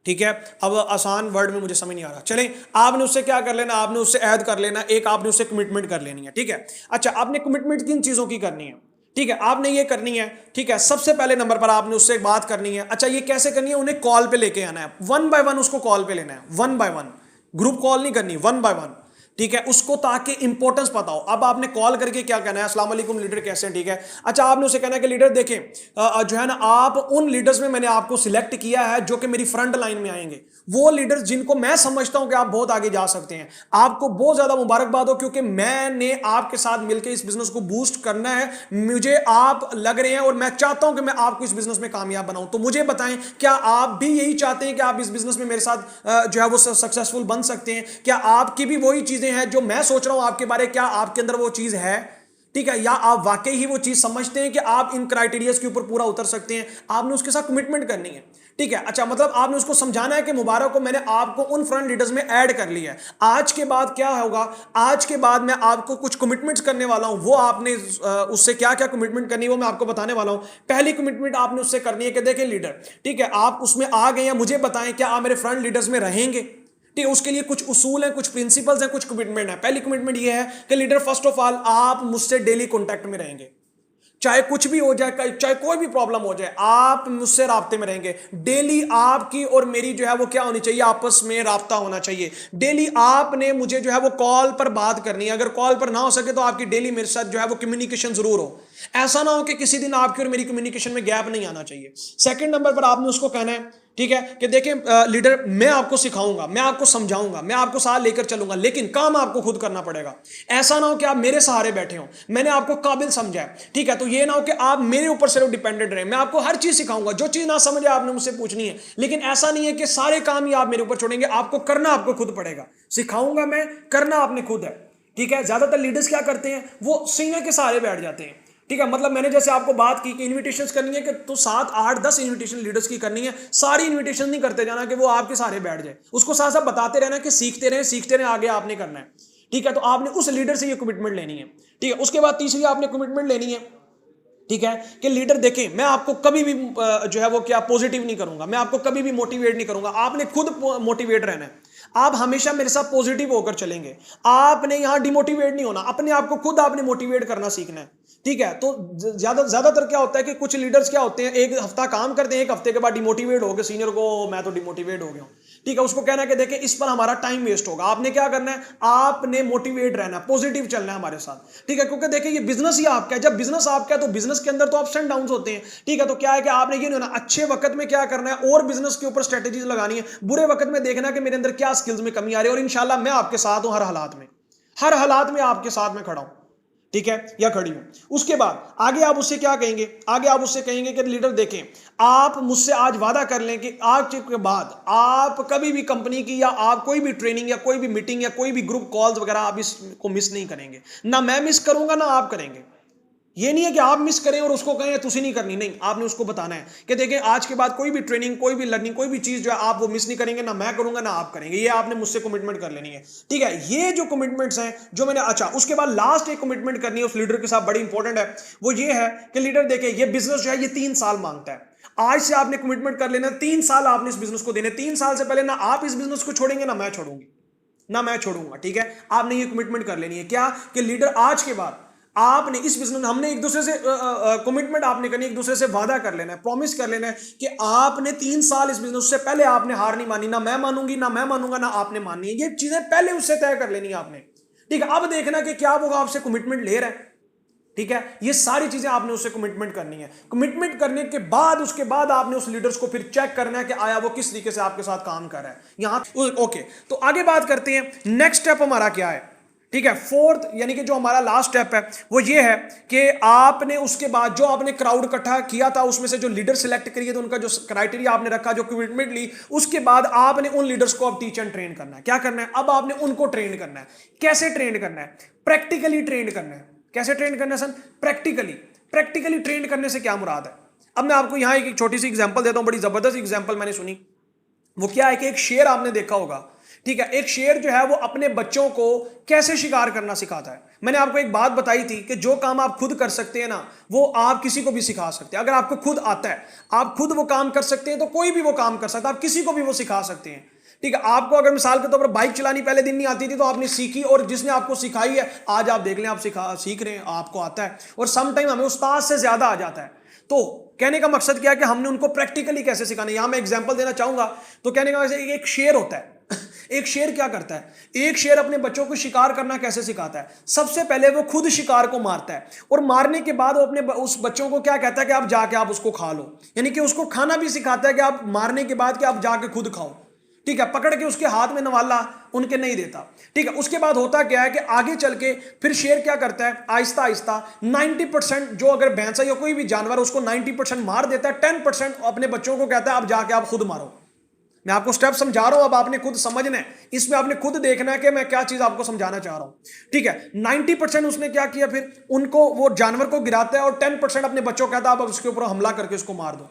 ठीक है। अब आसान वर्ड में मुझे समझ नहीं आ रहा, चलें, आपने उससे क्या कर लेना? आपने उससे अहद कर लेना, एक आपने उससे कमिटमेंट कर लेनी है, ठीक है। अच्छा, आपने कमिटमेंट किन चीजों की करनी है? ठीक है, आपने ये करनी है, ठीक है। सबसे पहले नंबर पर आपने उससे बात करनी है। अच्छा, ये कैसे करनी है? उन्हें कॉल पे लेके आना है, 1 बाय 1 उसको कॉल पे लेना है, 1 बाय 1, ग्रुप कॉल नहीं करनी, 1 बाय 1, ठीक है, उसको, ताकि इंपॉर्टेंस पता हो। अब आपने कॉल करके क्या कहना है? अस्सलाम वालेकुम लीडर, कैसे हैं? ठीक है। अच्छा, आपने उसे कहना है कि लीडर देखें, जो है ना, आप उन लीडर्स में मैंने आपको सिलेक्ट किया है जो कि मेरी फ्रंट लाइन में आएंगे, वो लीडर्स जिनको मैं समझता हूं कि आप बहुत आगे जा सकते हैं। आपको बहुत ज्यादा मुबारकबाद हो, क्योंकि मैंने आपके साथ मिलकर इस बिजनेस को बूस्ट करना है, मुझे आप लग रहे हैं और मैं चाहता हूं कि मैं आपको इस बिजनेस में कामयाब बनाऊं। तो मुझे बताएं, क्या आप भी यही चाहते हैं कि आप इस बिजनेस में मेरे साथ जो है वो सक्सेसफुल बन सकते हैं? क्या आपकी भी वही चीजें हैं जो मैं सोच रहा हूं आपके बारे? क्या आपके अंदर वो चीज है, ठीक है, या आप वाकई ही वो चीज समझते हैं कि आप इन क्राइटेरियाज के ऊपर पूरा उतर सकते हैं? आपने उसके साथ कमिटमेंट करनी है, ठीक है। अच्छा, मतलब आपने उसको समझाना है कि मुबारक को, मैंने आपको उन फ्रंट लीडर्स में ऐड कर लिया है। आज के बाद क्या होगा? आज के बाद मैं आपको कुछ कमिटमेंट्स करने वाला हूं, वो आपने उससे क्या क्या कमिटमेंट करनी है वो मैं आपको बताने वाला हूं। पहली कमिटमेंट आपने उससे करनी है कि देखिए लीडर, ठीक है, आप उसमें आ गए हैं, मुझे बताएं क्या आप मेरे फ्रंट लीडर्स में रहेंगे? ठीक है, उसके लिए कुछ उसूल हैं, कुछ प्रिंसिपल्स हैं, कुछ कमिटमेंट है। पहली कमिटमेंट ये है कि लीडर, फर्स्ट ऑफ ऑल आप मुझसे डेली कांटेक्ट में रहेंगे, चाहे कुछ भी हो जाए, चाहे कोई भी प्रॉब्लम हो जाए, आप मुझसे राब्ते में रहेंगे डेली। आपकी और मेरी जो है वो क्या होनी चाहिए? आपस में राब्ता होना चाहिए। डेली आपने मुझे जो है वो कॉल पर बात करनी है। अगर कॉल पर ना हो सके तो आपकी डेली मेरे साथ जो है वो कम्युनिकेशन जरूर हो। ऐसा ना हो कि किसी दिन आपकी और मेरी कम्युनिकेशन में गैप नहीं आना चाहिए। सेकंड नंबर पर आपने उसको कहना है, ठीक है, कि देखें लीडर, मैं आपको सिखाऊंगा, मैं आपको समझाऊंगा, मैं आपको साथ लेकर चलूंगा, लेकिन काम आपको खुद करना पड़ेगा। ऐसा ना हो कि आप मेरे सहारे बैठे हो, मैंने आपको काबिल समझा है, ठीक है, तो ये ना हो कि आप मेरे ऊपर सिर्फ डिपेंडेंट रहे। मैं आपको हर चीज सिखाऊंगा, जो चीज ना समझे आपने मुझसे पूछनी है, लेकिन ऐसा नहीं है कि सारे काम ही आप मेरे ऊपर छोड़ेंगे। आपको करना आपको खुद पड़ेगा। सिखाऊंगा मैं, करना आपने खुद है, ठीक है। ज्यादातर लीडर्स क्या करते हैं? वो सीनियर के सहारे बैठ जाते हैं, ठीक है। मतलब मैंने जैसे आपको बात की कि इनविटेशंस करनी है, कि तो 7, 8, 10 इनविटेशन लीडर्स की करनी है। सारी इनविटेशन नहीं करते जाना कि वो आपके सहारे बैठ जाए। उसको साथ साथ बताते रहना कि सीखते रहे, आगे आपने करना है, ठीक है। तो आपने उस लीडर से ये कमिटमेंट लेनी है, ठीक है। उसके बाद तीसरी आपने कमिटमेंट लेनी है, ठीक है, कि लीडर देखें, मैं आपको कभी भी जो है वो क्या पॉजिटिव नहीं करूंगा, मैं आपको कभी भी मोटिवेट नहीं करूंगा। आपने खुद मोटिवेट रहना है। आप हमेशा मेरे साथ पॉजिटिव होकर चलेंगे। आपने यहां डिमोटिवेट नहीं होना, अपने आप को खुद आपने मोटिवेट करना सीखना है, ठीक है। तो ज्यादातर क्या होता है कि कुछ लीडर्स क्या होते हैं, एक हफ्ता काम करते हैं, एक हफ्ते के बाद डिमोटिवेट हो गए, सीनियर को मैं तो डिमोटिवेट हो गया हूं। ठीक है, उसको कहना है कि देखिए इस पर हमारा टाइम वेस्ट होगा। आपने क्या करना है, आपने मोटिवेट रहना है, पॉजिटिव चलना है हमारे साथ। ठीक है, क्योंकि देखिए ये बिजनेस ही आपका है। जब बिजनेस आपका है तो बिजनेस के अंदर तो अप्स एंड डाउन्स होते हैं। ठीक है, तो क्या है कि आपने ये नहीं होना, अच्छे वक्त में क्या करना है और बिजनेस के ऊपर स्ट्रेटेजीज लगानी है, बुरे वक्त में देखना है कि मेरे अंदर क्या स्किल्स में कमी आ रही है, और इंशाल्लाह मैं आपके साथ हूं हर हालात में, हर हालात में आपके साथ में खड़ा हूं। ठीक है, या खड़ी हूं। उसके बाद आगे आप उससे क्या कहेंगे, आगे आप उससे कहेंगे कि लीडर देखें, आप मुझसे आज वादा कर लें कि आज के बाद आप कभी भी कंपनी की या आप कोई भी ट्रेनिंग या कोई भी मीटिंग या कोई भी ग्रुप कॉल्स वगैरह आप इसको मिस नहीं करेंगे, ना मैं मिस करूंगा ना आप करेंगे। ये नहीं है कि आप मिस करें और उसको कहें तुझे नहीं करनी, नहीं, आपने उसको बताना है कि देखिए आज के बाद कोई भी ट्रेनिंग, कोई भी लर्निंग, कोई भी चीज जो है आप वो मिस नहीं करेंगे, ना मैं करूंगा ना आप करेंगे। ये आपने मुझसे कमिटमेंट कर लेनी है। ठीक है, ये जो कमिटमेंट्स हैं जो मैंने, अच्छा उसके बाद लास्ट एक कमिटमेंट करनी है उस लीडर के साथ, बड़ी इंपॉर्टेंट है। वो ये है कि लीडर देखिए ये बिजनेस जो है ये 3 साल मांगता है। आज से आपने कमिटमेंट कर लेना, 3 साल आपने इस बिजनेस को देने। 3 साल से पहले ना आप इस बिजनेस को छोड़ेंगे ना मैं छोड़ूंगी, ना मैं छोड़ूंगा। ठीक है, आपने ये कमिटमेंट कर लेनी है क्या कि लीडर आज के बाद आपने इस बिजनेस, हमने एक दूसरे से कमिटमेंट आपने करनी, एक दूसरे से वादा कर लेना है, प्रॉमिस कर लेना है कि आपने 3 साल इस बिजनेस से पहले आपने हार नहीं मानी, ना मैं मानूंगी ना मैं मानूंगा ना आपने माननी है। ये चीजें पहले उससे तय कर लेनी है आपने। ठीक है, अब देखना कि क्या वो आपसे कमिटमेंट ले रहा है। ठीक है, ये सारी चीजें आपने उससे कमिटमेंट करनी है। कमिटमेंट करने के बाद उसके बाद आपने उस लीडर्स को फिर चेक करना है कि आया वो किस तरीके से आपके साथ काम कर रहा है यहां। ओके, तो आगे बात करते हैं नेक्स्ट स्टेप हमारा क्या है। ठीक है, फोर्थ यानी कि जो हमारा लास्ट स्टेप है वो ये है कि आपने उसके बाद जो आपने क्राउड इकट्ठा किया था उसमें से जो लीडर सिलेक्ट करिए, तो उनका जो क्राइटेरिया आपने रखा, जो कमिटमेंट ली, उसके बाद आपने उन लीडर्स को अब टीच एंड ट्रेन करना है। क्या करना है, अब आपने उनको ट्रेन करना है। कैसे ट्रेन करना है, प्रैक्टिकली ट्रेन करना है। कैसे ट्रेन करना है सर, प्रैक्टिकली। प्रैक्टिकली ट्रेन करने से क्या मुराद है, अब मैं आपको यहां एक छोटी सी एग्जांपल देता हूं, बड़ी जबरदस्त एग्जांपल मैंने सुनी। वो क्या है कि एक शेर आपने देखा होगा। ठीक है, एक शेर जो है वो अपने बच्चों को कैसे शिकार करना सिखाता है। मैंने आपको एक बात बताई थी कि जो काम आप खुद कर सकते हैं ना, वो आप किसी को भी सिखा सकते हैं। अगर आपको खुद आता है, आप खुद वो काम कर सकते हैं, तो कोई भी वो काम कर सकता है, आप किसी को भी वो सिखा सकते हैं। ठीक है, आपको अगर मिसाल के तौर पर बाइक चलानी पहले दिन नहीं आती थी, तो आपने सीखी और जिसने आपको सिखाई है आज आप देख लें आप सीख रहे हैं, आपको आता है। और सम टाइम हमें उस्ताद से ज्यादा आ जाता है। तो कहने का मकसद क्या है कि हमने उनको प्रैक्टिकली कैसे सिखाना है। यहां मैं एग्जांपल देना चाहूंगा। तो कहने का वैसे एक शेर होता है एक शेर क्या करता है, एक शेर अपने बच्चों को शिकार करना कैसे सिखाता है। सबसे पहले वो खुद शिकार को मारता है और मारने के बाद वो अपने उस बच्चों को क्या कहता है कि आप जाके आप उसको खा लो, यानी कि उसको खाना भी सिखाता है कि आप मारने के बाद कि आप जाके खुद खाओ। ठीक है, पकड़ के उसके हाथ में नवाला उनके नहीं देता। ठीक है, उसके बाद होता क्या है कि आगे चल के फिर शेर क्या करता है, आहिस्ता आहिस्ता 90% जो अगर भैंसा या कोई भी जानवर उसको 90% मार देता है, 10% अपने बच्चों को कहता है आप जाके आप खुद मारो। मैं आपको स्टेप समझा रहा हूं, अब आपने खुद समझना है, इसमें आपने खुद देखना है कि मैं क्या चीज आपको समझाना चाह रहा हूं। ठीक है, 90% उसने क्या किया, फिर उनको वो जानवर को गिराता है और 10% अपने बच्चों को कहता है आप उसके ऊपर हमला करके उसको मार दो।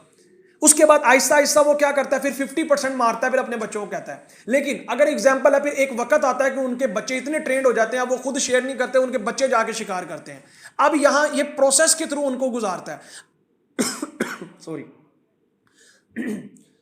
उसके बाद आहिस्ता आहिस्ता वो क्या करता है, फिर 50% मारता है, फिर अपने बच्चों को कहता है। लेकिन अगर एग्जाम्पल है, फिर एक वक्त आता है कि उनके बच्चे इतने ट्रेंड हो जाते हैं, वो खुद शेयर नहीं करते, उनके बच्चे जाके शिकार करते हैं। अब यहां ये प्रोसेस के थ्रू उनको गुजारता है सॉरी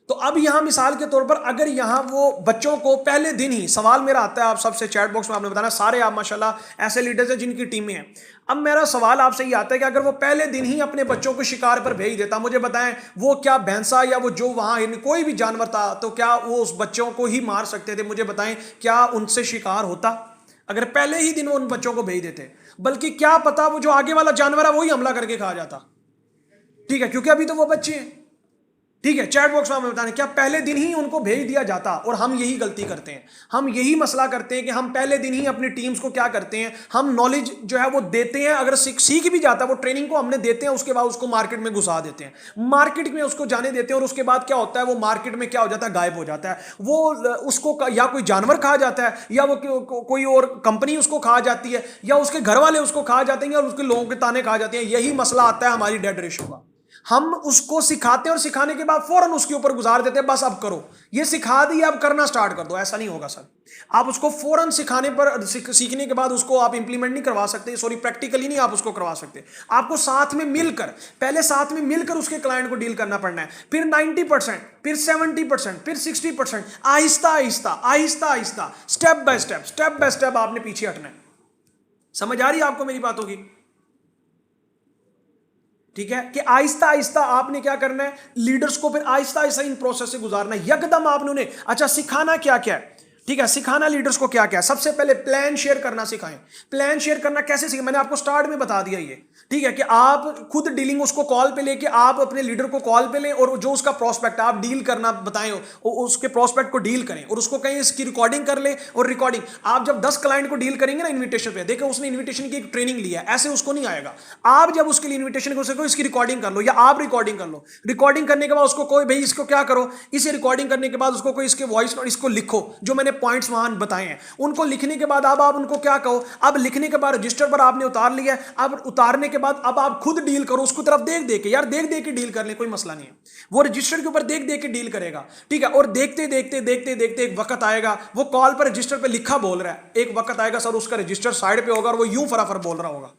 तो अब यहां मिसाल के तौर पर अगर यहां वो बच्चों को पहले दिन ही, सवाल मेरा आता है आप सबसे चैट बॉक्स में, आपने बताना सारे आप माशाल्लाह ऐसे लीडर्स हैं जिनकी टीमें हैं। अब मेरा सवाल आपसे ये आता है कि अगर वो पहले दिन ही अपने बच्चों को शिकार पर भेज देता, मुझे बताएं वो क्या भैंसा या वो जो वहां कोई भी जानवर था, तो क्या वो उस बच्चों को ही मार सकते थे? मुझे बताएं क्या उनसे शिकार होता अगर पहले ही दिन वो उन बच्चों को भेज देते? बल्कि क्या पता वो जो आगे वाला जानवर है वही हमला करके खा जाता। ठीक है, क्योंकि अभी तो वो बच्चे हैं। ठीक है, चैट बॉक्स में हमें बताने क्या पहले दिन ही उनको भेज दिया जाता। और हम यही गलती करते हैं, हम यही मसला करते हैं कि हम पहले दिन ही अपनी टीम्स को क्या करते हैं, हम नॉलेज जो है वो देते हैं, अगर सीख भी जाता है वो ट्रेनिंग को हमने देते हैं, उसके बाद उसको मार्केट में घुसा देते हैं, मार्केट में उसको जाने देते हैं, और उसके बाद क्या होता है वो मार्केट में क्या हो जाता है, गायब हो जाता है। वो उसको या कोई जानवर खा जाता है, या वो कोई और कंपनी उसको खा जाती है, या उसके घर वाले उसको खा जाते हैं, और उसके लोगों के ताने खा जाते हैं। यही मसला आता है हमारी डेड रेशो का। हम उसको सिखाते हैं और सिखाने के बाद फौरन उसके ऊपर गुजार देते हैं, बस अब करो, ये सिखा दिया अब करना स्टार्ट कर दो। ऐसा नहीं होगा सर, आप उसको फौरन सिखाने पर सीखने के बाद उसको आप इंप्लीमेंट नहीं करवा सकते, सॉरी प्रैक्टिकली नहीं आप उसको करवा सकते। आपको साथ में मिलकर, पहले साथ में मिलकर उसके क्लाइंट को डील करना पड़ना है, फिर 90%, फिर 70%, फिर 60%, Aahista Aahista Aahista Aahista step by step आपने पीछे हटना है। समझ आ रही है आपको मेरी बातों की? ठीक है, कि आहिस्ता आहिस्ता आपने क्या करना है, लीडर्स को फिर आहिस्ता आहिस्ता इन प्रोसेस से गुजारना है। यकदम आपने उन्हें अच्छा सिखाना क्या क्या है, ठीक है, सिखाना लीडर्स को क्या क्या है। सबसे पहले प्लान शेयर करना सिखाएं। प्लान शेयर करना कैसे सीखें, मैंने आपको स्टार्ट में बता दिया ये, ठीक है, कि आप खुद डीलिंग उसको कॉल पे लेके आप अपने लीडर को कॉल पे लें और जो उसका प्रोस्पेक्ट आप डील करना बताएं, उसके प्रोस्पेक्ट को डील करें और उसको कहीं इसकी रिकॉर्डिंग कर ले। और रिकॉर्डिंग आप जब 10 क्लाइंट को डील करेंगे ना इन्विटेशन पे, देखो उसने इन्विटेशन की एक ट्रेनिंग लिया है, ऐसे उसको नहीं आएगा। आप जब उसके लिए इन्विटेशन कर सको, इसकी रिकॉर्डिंग कर लो या आप रिकॉर्डिंग कर लो। रिकॉर्डिंग करने के बाद उसको कोई भाई इसको क्या करो, इसे रिकॉर्डिंग करने के बाद उसको कोई इसके वॉइस नोट इसको लिखो, जो मैंने पॉइंट्स वहां बताए हैं उनको लिखने के बाद अब आप उनको क्या कहो, अब लिखने के बाद रजिस्टर पर आपने उतार लिया, अब उतारने के बाद अब आप खुद डील करो उसको तरफ देख देख के, यार देख देख के डील कर ले, कोई मसला नहीं है, वो रजिस्टर के ऊपर देख देख के डील करेगा, ठीक है। और देखते देखते देखते देखते एक वक्त आएगा, वो कॉल पर रजिस्टर पे लिखा बोल रहा है, एक वक्त आएगा सर उसका रजिस्टर साइड पे होगा और वो यूं फराफर बोल रहा होगा,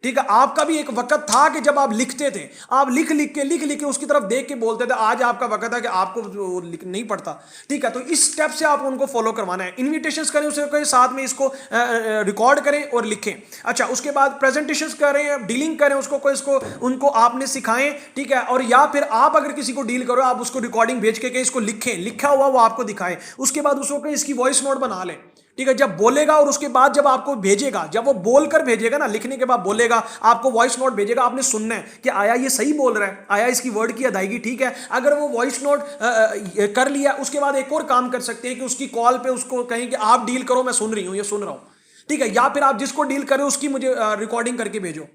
ठीक है। आपका भी एक वक्त था कि जब आप लिखते थे, आप लिख लिख के उसकी तरफ देख के बोलते थे, आज आपका वक्त है कि आपको नहीं पड़ता, ठीक है। तो इस स्टेप से आप उनको फॉलो करवाना है। इन्विटेशंस करें उसके साथ में इसको रिकॉर्ड करें और लिखें। अच्छा, उसके बाद प्रेजेंटेशंस करें, डीलिंग करें उसको कोई इसको उनको आपने सिखाएं, ठीक है। और या फिर आप अगर किसी को डील करो, आप उसको रिकॉर्डिंग भेज के इसको लिखें, लिखा हुआ वो आपको दिखाएं। उसके बाद उसको इसकी वॉइस नोट बना लें, ठीक है। जब बोलेगा और उसके बाद जब आपको भेजेगा, जब वो बोलकर भेजेगा ना, लिखने के बाद बोलेगा, आपको वॉइस नोट भेजेगा, आपने सुनना है कि आया ये सही बोल रहा है, आया इसकी वर्ड की अदायगी ठीक है। अगर वो वॉइस नोट कर लिया, उसके बाद एक और काम कर सकते हैं कि उसकी कॉल पे उसको कहें कि आप डील करो, मैं सुन रही हूं, ये सुन रहा हूं, ठीक है। या फिर आप जिसको डील करें उसकी मुझे रिकॉर्डिंग करके भेजो,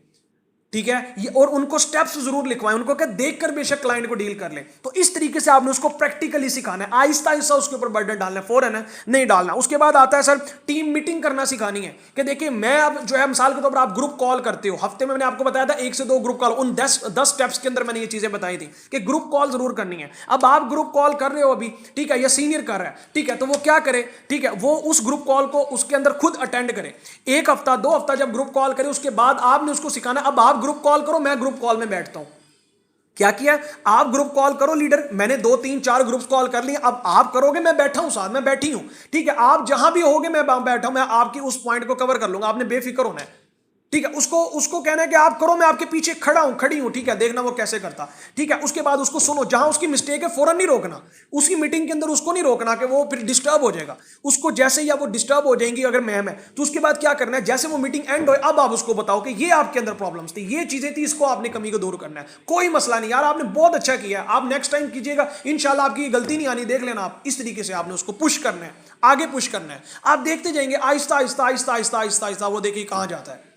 ठीक है। ये और उनको स्टेप्स जरूर लिखवाएं, उनको क्या देखकर बेशक क्लाइंट को डील कर ले। तो इस तरीके से आपने उसको प्रैक्टिकली सिखाना है, आहिस्ता आहिस्ता उसके ऊपर बर्डन डालना है, फौरन है नहीं डालना। उसके बाद आता है सर टीम मीटिंग करना सिखानी है, कि देखिए मैं अब जो है मिसाल के तौर पर आप ग्रुप कॉल करते हो, हफ्ते में मैंने आपको बताया था 1 से 2 ग्रुप कॉल, उन 10 स्टेप्स के अंदर मैंने ये चीजें बताई थी कि ग्रुप कॉल जरूर करनी है। अब आप ग्रुप कॉल कर रहे हो अभी, ठीक है, या सीनियर कर रहा है, ठीक है, तो वो क्या करे, ठीक है, वो उस ग्रुप कॉल को उसके अंदर खुद अटेंड करे। 1 हफ्ता 2 हफ्ता जब ग्रुप कॉल करे, उसके बाद आपने उसको सिखाना, अब आप ग्रुप कॉल करो, मैं ग्रुप कॉल में बैठता हूं। क्या किया, आप ग्रुप कॉल करो लीडर, मैंने 2 3 4 ग्रुप कॉल कर लिए, अब आप करोगे, मैं बैठा हूं साथ में, बैठी हूं, ठीक है। आप जहां भी होगे मैं बैठा हूं, मैं आपकी उस पॉइंट को कवर कर लूंगा, आपने बेफिक्र होना है, ठीक है। उसको कहना है कि आप करो, मैं आपके पीछे खड़ा हूं, खड़ी हूं, ठीक है, देखना वो कैसे करता, ठीक है। उसके बाद उसको सुनो, जहां उसकी मिस्टेक है फौरन नहीं रोकना, उसकी मीटिंग के अंदर उसको नहीं रोकना कि वो फिर डिस्टर्ब हो जाएगा। उसको जैसे या वो डिस्टर्ब हो जाएंगी अगर मैम है, तो उसके बाद क्या करना है, जैसे वो मीटिंग एंड हो, अब आप उसको बताओ कि ये आपके अंदर प्रॉब्लम्स थी, ये चीजें थी, इसको आपने कमी को दूर करना है, कोई मसला नहीं यार, आपने बहुत अच्छा किया, आप नेक्स्ट टाइम कीजिएगा, इंशाल्लाह आपकी गलती नहीं आनी, देख लेना आप। इस तरीके से आपने उसको पुश करना है, आगे पुश करना है। आप देखते जाएंगे आहिस्ता आहिस्ता आहिस्ता आहिस्ता आहिस्ता आहिस्ता वो देखिए कहां जाता है,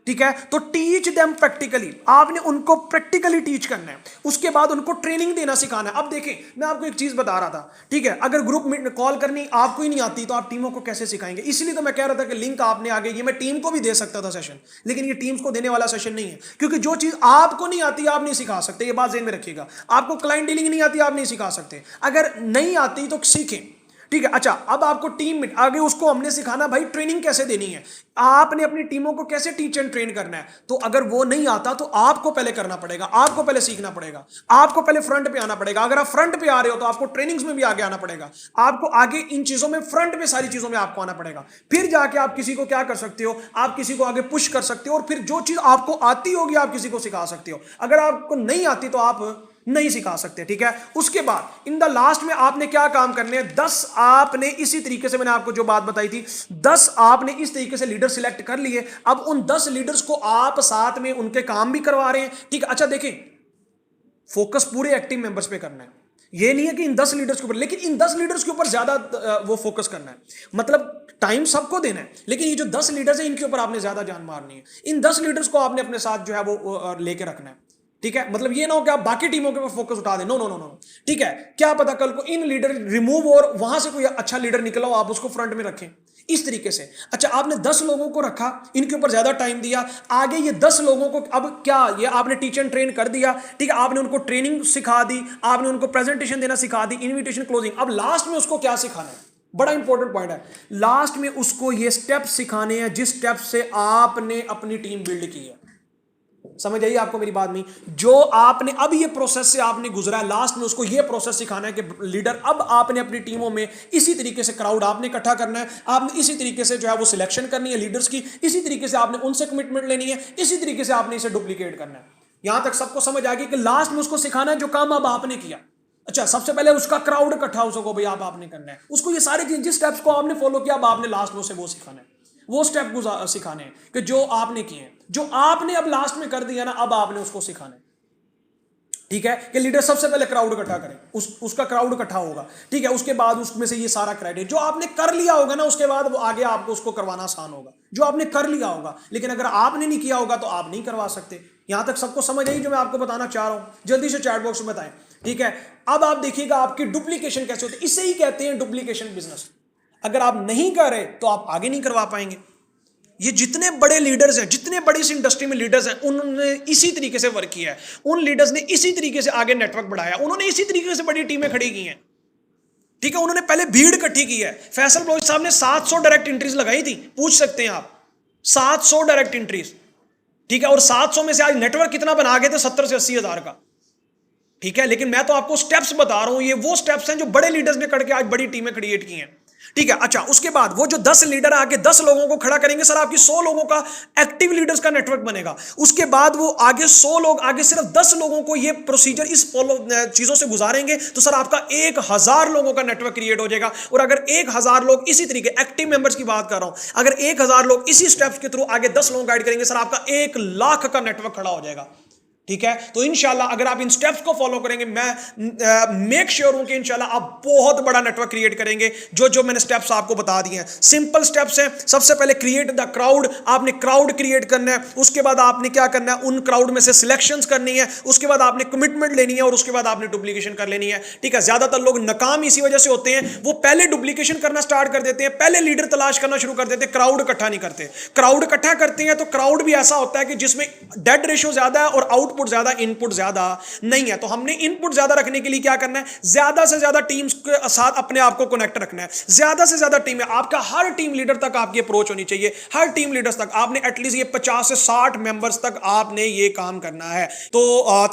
ठीक है। तो टीच देम प्रैक्टिकली, आपने उनको प्रैक्टिकली टीच करना है। उसके बाद उनको ट्रेनिंग देना सिखाना है। अब देखें, मैं आपको एक चीज बता रहा था, ठीक है, अगर ग्रुप में कॉल करनी आपको ही नहीं आती तो आप टीमों को कैसे सिखाएंगे। इसलिए तो मैं कह रहा था कि लिंक आपने आगे, ये मैं टीम को भी दे सकता था सेशन, लेकिन ये टीम्स को देने वाला सेशन नहीं है, क्योंकि जो चीज आपको नहीं आती आप नहीं सिखा सकते, ये बात ध्यान में रखिएगा। आपको क्लाइंट डीलिंग नहीं आती, आप नहीं सिखा सकते, अगर नहीं आती तो सीखें, ठीक है। अच्छा, अब आपको टीम में आगे उसको हमने सिखाना भाई ट्रेनिंग कैसे देनी है, आपने अपनी टीमों को कैसे टीच एंड ट्रेन करना है। तो अगर वो नहीं आता तो आपको पहले करना पड़ेगा, आपको पहले सीखना पड़ेगा, आपको पहले फ्रंट पे आना पड़ेगा। अगर आप फ्रंट पे आ रहे हो तो आपको ट्रेनिंग्स में भी आगे आना पड़ेगा, आपको आगे इन चीजों में फ्रंट पे सारी चीजों में आपको आना पड़ेगा। फिर जाके आप किसी को क्या कर सकते हो, आप किसी को आगे पुश कर सकते हो, और फिर जो चीज आपको आती होगी आप किसी को सिखा सकते हो। अगर आपको नहीं आती तो आप नहीं सिखा सकते, ठीक है। उसके बाद इन द लास्ट में आपने क्या काम करने हैं, 10 आपने इसी तरीके से, मैंने आपको जो बात बताई थी, 10 आपने इस तरीके से लीडर सिलेक्ट कर लिए। अब उन 10 लीडर्स को आप साथ में उनके काम भी करवा रहे हैं, ठीक है। अच्छा देखें, फोकस पूरे एक्टिव मेंबर्स पे करना है, ये नहीं है कि इन 10 लीडर्स के ऊपर, लेकिन इन 10 लीडर्स के ऊपर ज्यादा वो फोकस करना है, मतलब टाइम सबको देना है, लेकिन ये जो 10 लीडर्स हैं इनके ऊपर आपने ज्यादा जान मारनी है। इन 10 लीडर्स को आपने अपने साथ जो है वो लेके रखना है, ठीक है। मतलब ये ना हो कि आप बाकी टीमों के ऊपर फोकस उठा दें, नो नो नो नो, ठीक है। क्या पता कल को इन लीडर रिमूव और वहां से कोई अच्छा लीडर निकला हो, आप उसको फ्रंट में रखें, इस तरीके से। अच्छा, आपने 10 लोगों को रखा, इनके ऊपर ज्यादा टाइम दिया, आगे ये 10 लोगों को अब क्या, ये आपने टीच एंड ट्रेन कर दिया, ठीक है, आपने उनको ट्रेनिंग सिखा दी, आपने उनको प्रेजेंटेशन देना सिखा दी, इन्विटेशन क्लोजिंग। अब लास्ट में उसको क्या सिखाना है, बड़ा इंपॉर्टेंट पॉइंट है, लास्ट में उसको ये स्टेप सिखाने हैं जिस स्टेप से आपने अपनी टीम बिल्ड की है। समझ आई आपको मेरी बात नहीं, जो आपने अब ये प्रोसेस से आपने गुजरा है, लास्ट में उसको ये प्रोसेस सिखाना है कि लीडर अब आपने अपनी टीमों में इसी तरीके से क्राउड आपने इकट्ठा करना है, आपने इसी तरीके से जो है वो सिलेक्शन करनी है लीडर्स की, इसी तरीके से आपने उनसे कमिटमेंट लेनी है, इसी तरीके से आपने इसे डुप्लीकेट करना है। यहां तक सबको समझ आ गई कि लास्ट में उसको सिखाना है जो काम अब आपने किया। अच्छा, सबसे पहले उसका क्राउड इकट्ठा हो सको, भाई आप आपने करना है उसको ये सारे चीज, जिस स्टेप्स को आपने फॉलो किया अब आपने लास्ट में उसे वो सिखाना है, वो स्टेप सिखाने हैं कि जो आपने किए, जो आपने अब लास्ट में कर दिया ना, अब आपने उसको सिखाना है। ठीक है, कि लीडर सबसे पहले क्राउड इकट्ठा करें, उसका क्राउड इकट्ठा होगा। ठीक है, उसके बाद उसमें से ये सारा क्रेडिट जो आपने कर लिया होगा ना, उसके बाद वो आगे आपको उसको करवाना आसान होगा, जो आपने कर लिया होगा। लेकिन अगर आपने नहीं किया होगा तो आप नहीं करवा सकते। यहां तक सबको समझ आई जो मैं आपको बताना चाह रहा हूं? जल्दी से चैट बॉक्स में बताएं। ठीक है, अब आप देखिएगा आपकी डुप्लीकेशन कैसे होती है, इसे ही कहते हैं डुप्लीकेशन बिजनेस। अगर आप नहीं कर रहे तो आप आगे नहीं करवा पाएंगे। ये जितने बड़े लीडर्स हैं, जितने बड़ी इस इंडस्ट्री में लीडर्स हैं, उन्होंने इसी तरीके से वर्क किया है। उन लीडर्स ने इसी तरीके से आगे नेटवर्क बढ़ाया, उन्होंने इसी तरीके से बड़ी टीमें खड़ी की हैं। ठीक है, उन्होंने पहले भीड़ इकट्ठी की है। फैसल बलोच साहब ने 700 डायरेक्ट एंट्रीज लगाई थी, पूछ सकते हैं आप, 700 डायरेक्ट एंट्रीज। ठीक है, और 700 में से आज नेटवर्क कितना बना गए थे? 70 से 80 हजार का। ठीक है, लेकिन मैं तो आपको स्टेप्स बता रहा हूं, ये वो स्टेप्स हैं जो बड़े लीडर्स ने करके आज बड़ी टीमें क्रिएट की हैं। ठीक है, अच्छा, उसके बाद वो जो 10 लीडर आगे 10 लोगों को खड़ा करेंगे, सर आपकी 100 लोगों का एक्टिव लीडर्स का नेटवर्क बनेगा। उसके बाद वो आगे 100 लोग, आगे सिर्फ 10 लोगों को ये प्रोसीजर इस फॉलो चीजों से गुजारेंगे, तो सर आपका 1000 लोगों का नेटवर्क क्रिएट हो जाएगा। और अगर 1000 लोग इसी तरीके, एक्टिव मेंबर्स की बात कर रहा हूं, अगर 1000 लोग इसी स्टेप्स के थ्रू आगे 10 लोग गाइड करेंगे, सर आपका 1 लाख का नेटवर्क खड़ा हो जाएगा। ठीक है, तो इंशाल्लाह अगर आप इन स्टेप्स को फॉलो करेंगे, मैं मेक श्योर हूं कि इंशाल्लाह आप बहुत बड़ा नेटवर्क क्रिएट करेंगे। जो जो मैंने स्टेप्स आपको बता दिए हैं, सिंपल स्टेप्स हैं। सबसे पहले क्रिएट द क्राउड, आपने क्राउड क्रिएट करना है। उसके बाद आपने क्या करना है, उन क्राउड में से सिलेक्शंस करनी है। उसके बाद आपने कमिटमेंट लेनी है और उसके बाद आपने डुप्लीकेशन कर लेनी है। ठीक है, ज्यादातर लोग नाकाम इसी वजह से होते हैं, वो पहले डुप्लीकेशन करना स्टार्ट कर देते हैं, पहले लीडर तलाश करना शुरू कर देते हैं, क्राउड इकट्ठा नहीं करते। क्राउड इकट्ठा करते हैं तो क्राउड भी ऐसा होता है कि जिसमें डेड रेशियो ज्यादा है और आउटपुट ज्यादा, इनपुट ज्यादा नहीं है। तो हमने इनपुट ज्यादा रखने के लिए क्या करना है, ज्यादा से ज्यादा टीम्स के साथ अपने आप को कनेक्ट रखना है। ज्यादा से ज्यादा टीम है, आपका हर टीम लीडर तक आपकी अप्रोच होनी चाहिए। हर टीम लीडर्स तक आपने एटलीस्ट ये 50 से 60 मेंबर्स तक आपने ये काम करना है। तो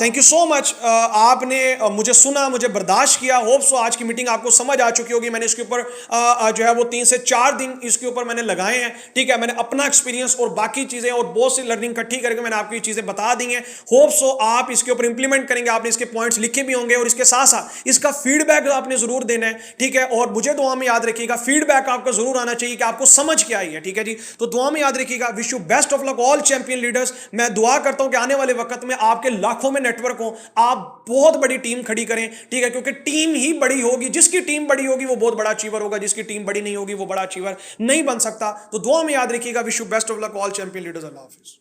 थैंक यू सो मच, आपने मुझे सुना, मुझे बर्दाश्त किया। होप सो आज की मीटिंग आपको समझ आ चुकी होगी। मैंने इसके ऊपर जो है वो 3 से 4 दिन इसके ऊपर मैंने लगाए हैं। ठीक है, मैंने अपना एक्सपीरियंस और बाकी चीजें और बहुत सी लर्निंग इकट्ठी करके मैंने आपको ये चीजें बता दी हैं। होप सो आप इसके ऊपर इंप्लीमेंट करेंगे, आपने इसके पॉइंट्स लिखे भी होंगे और इसके साथ साथ इसका फीडबैक आपने जरूर देना है। ठीक है, और मुझे दुआ में याद रखिएगा, फीडबैक आपका जरूर आना चाहिए कि आपको समझ क्या आई है। ठीक है जी, तो दुआ में याद रखिएगा। Wish you best of luck all champion leaders. मैं दुआ करता हूं कि आने वाले वक्त में आपके लाखों में नेटवर्क हो, आप बहुत बड़ी टीम खड़ी करें। ठीक है, क्योंकि टीम ही बड़ी होगी, जिसकी टीम बड़ी होगी वो बहुत बड़ा अचीवर होगा, जिसकी टीम बड़ी नहीं होगी वो बड़ा अचीवर नहीं बन सकता। तो दुआ में याद रखिएगा। Wish you best of luck all champion leaders. Allah Hafiz.